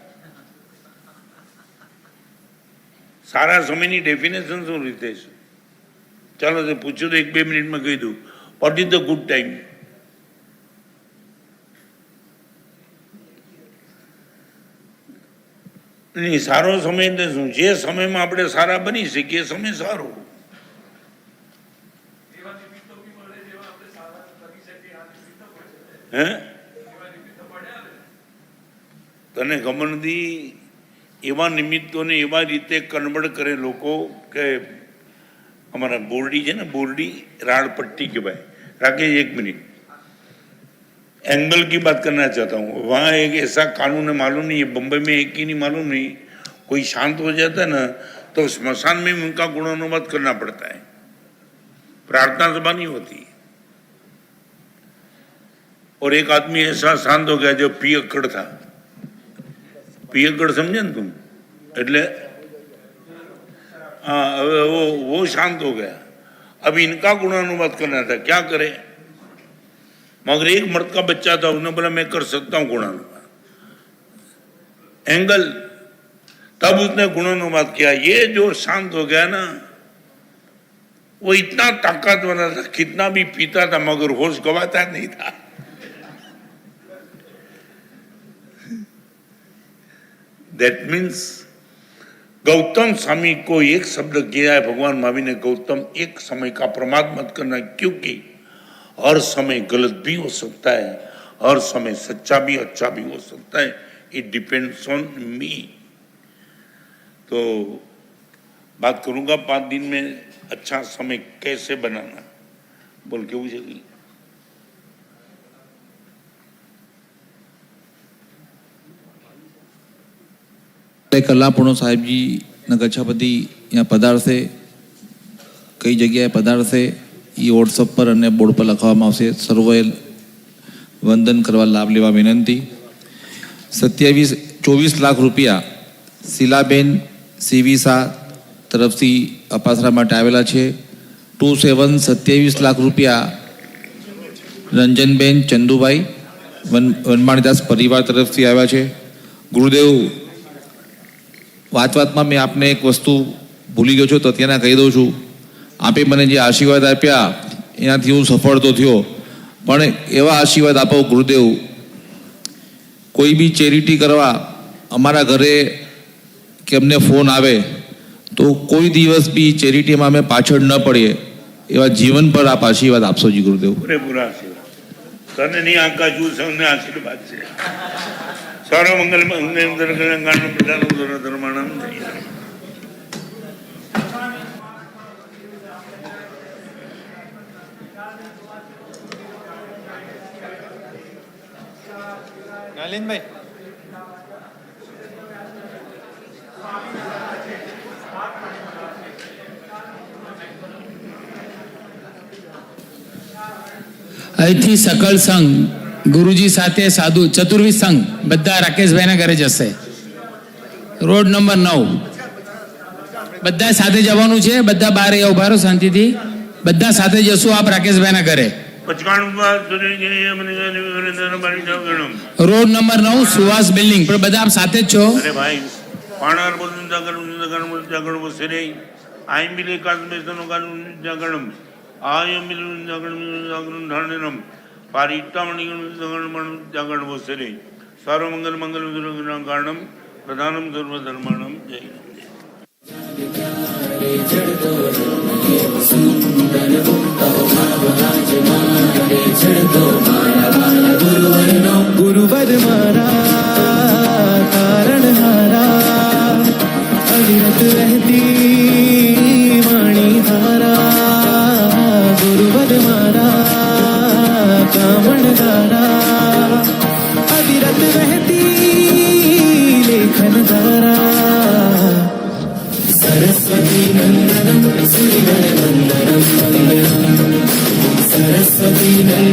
Speaker 2: સારા સમયની ડેફિનેશન શું રીતે છે? ચાલો તે પૂછ્યું તો 1-2 મિનિટમાં કહી દઉં, what is the good time? નહીં, સારો સમય એટલે શું? જે સમયમાં આપણે સારા બની શકીએ સમય સારો। હે તને ખબર નથી એવા નિમિત્તોને એવા રીતે કન્વર્ટ કરે લોકો કે हमारा बोर्डी है ना, बोर्डी राड़ पट्टी के भाई राकेश, 1 मिनट एंगल की बात करना चाहता हूँ। वहाँ एक ऐसा कानून है, मालूम नहीं, ये बम्बई में एक ही नहीं, मालूम नहीं, कोई शांत हो जाता है ना तो स्मशान में उनका गुणानुवाद करना पड़ता है, प्रार्थना सभा नहीं होती। और एक आदमी ऐसा शांत हो गया जो पियक्कड़ था, पियक्कड़ समझे ना तुम, એટલે हाँ वो शांत हो गया। अब इनका गुणानुवाद करना था, क्या करे, मगर एक मर्द का बच्चा था, उसने बोला मैं कर सकता हूं गुणानुवाद, एंगल, तब उसने गुणानुवाद किया। ये जो शांत हो गया ना, वो इतना ताकतवर था, कितना भी पीता था मगर होश गवाता नहीं था। दैट मीन्स गौतम स्वामी को एक शब्द किया है भगवान महावीर ने, गौतम एक समय का प्रमाद मत करना, क्योंकि हर समय गलत भी हो सकता है, हर समय सच्चा भी अच्छा भी हो सकता है, इट डिपेंड्स ऑन मी। तो बात करूंगा 5 दिन में अच्छा समय कैसे बनाना, बोल के पूछेगी।
Speaker 7: कलापूर्ण साहेब जी न गच्छापति यहाँ पधारશે, कई जगह पधारશે, ये व्हाट्सएप पर અને બોર્ડ પર લખવામાં આવશે। સર્વે વંદન કરવા લાભ લેવા વિનંતી। 24 લાખ રૂપિયા શીલાબેન સીવી શાહ તરફથી અપાસરા માટે આવેલા છે। 27 લાખ રૂપિયા રંજનબેન ચંદુભાઈ વનમાળીદાસ પરિવાર તરફથી આવ્યા છે। ગુરુદેવ, વાતમાં મેં આપને એક વસ્તુ ભૂલી ગયો છું, તો અત્યારે કહી દઉં છું। આપે મને જે આશીર્વાદ આપ્યા એનાથી હું સફળ તો થયો, પણ એવા આશીર્વાદ આપો ગુરુદેવ, કોઈ બી ચેરિટી કરવા અમારા ઘરે કે અમને ફોન આવે તો કોઈ દિવસ બી ચેરિટીમાં અમે પાછળ ન પડીએ, એવા જીવન પર આપ આશીર્વાદ આપશો જી ગુરુદેવ।
Speaker 2: પૂરેપૂરા આશીર્વાદ તને નહીં, આકા જુ સૌને આશીર્વાદ છે। સર્વમંગલ મંગલમ પ્રધાન ધર્માણમ જય।
Speaker 9: નલિનભાઈ
Speaker 10: અહીંથી સકલ સંઘ ગુરુજી સાથે સાધુ ચતુર્વી સંઘ બધા રાકેશભાઈના ઘરે જશે। રોડ નંબર 9 બધા સાથે જવાનું છે, બધા બહાર ઉભા રહો શાંતિથી, બધા સાથે જશું આપ રાકેશભાઈના ઘરે। રોડ નંબર 9 સુવાસ બિલ્ડિંગ પર બધા આપ સાથે જ છો।
Speaker 2: અરે ભાઈ પાણાર બોલું જાગરણ વસરે આઈ મિલે કાસ્મેસનો કાનું જાગરણ આય મિલે જાગરણ ધારણમ પારિતામણીગણ જાગરણ વસરે સર્વમંગલ મંગલ કારણમ પ્રધાનમ સર્વ ધર્માણમ જય।
Speaker 4: गुरुवर मारा कारण हारा अविरत रहती वाणी धारा। गुरुवर मारा कामण धारा अविरत रहती लेखन धारा। सरस्वती नंदनम सूर्य वंदनम सरस्वती नंदनम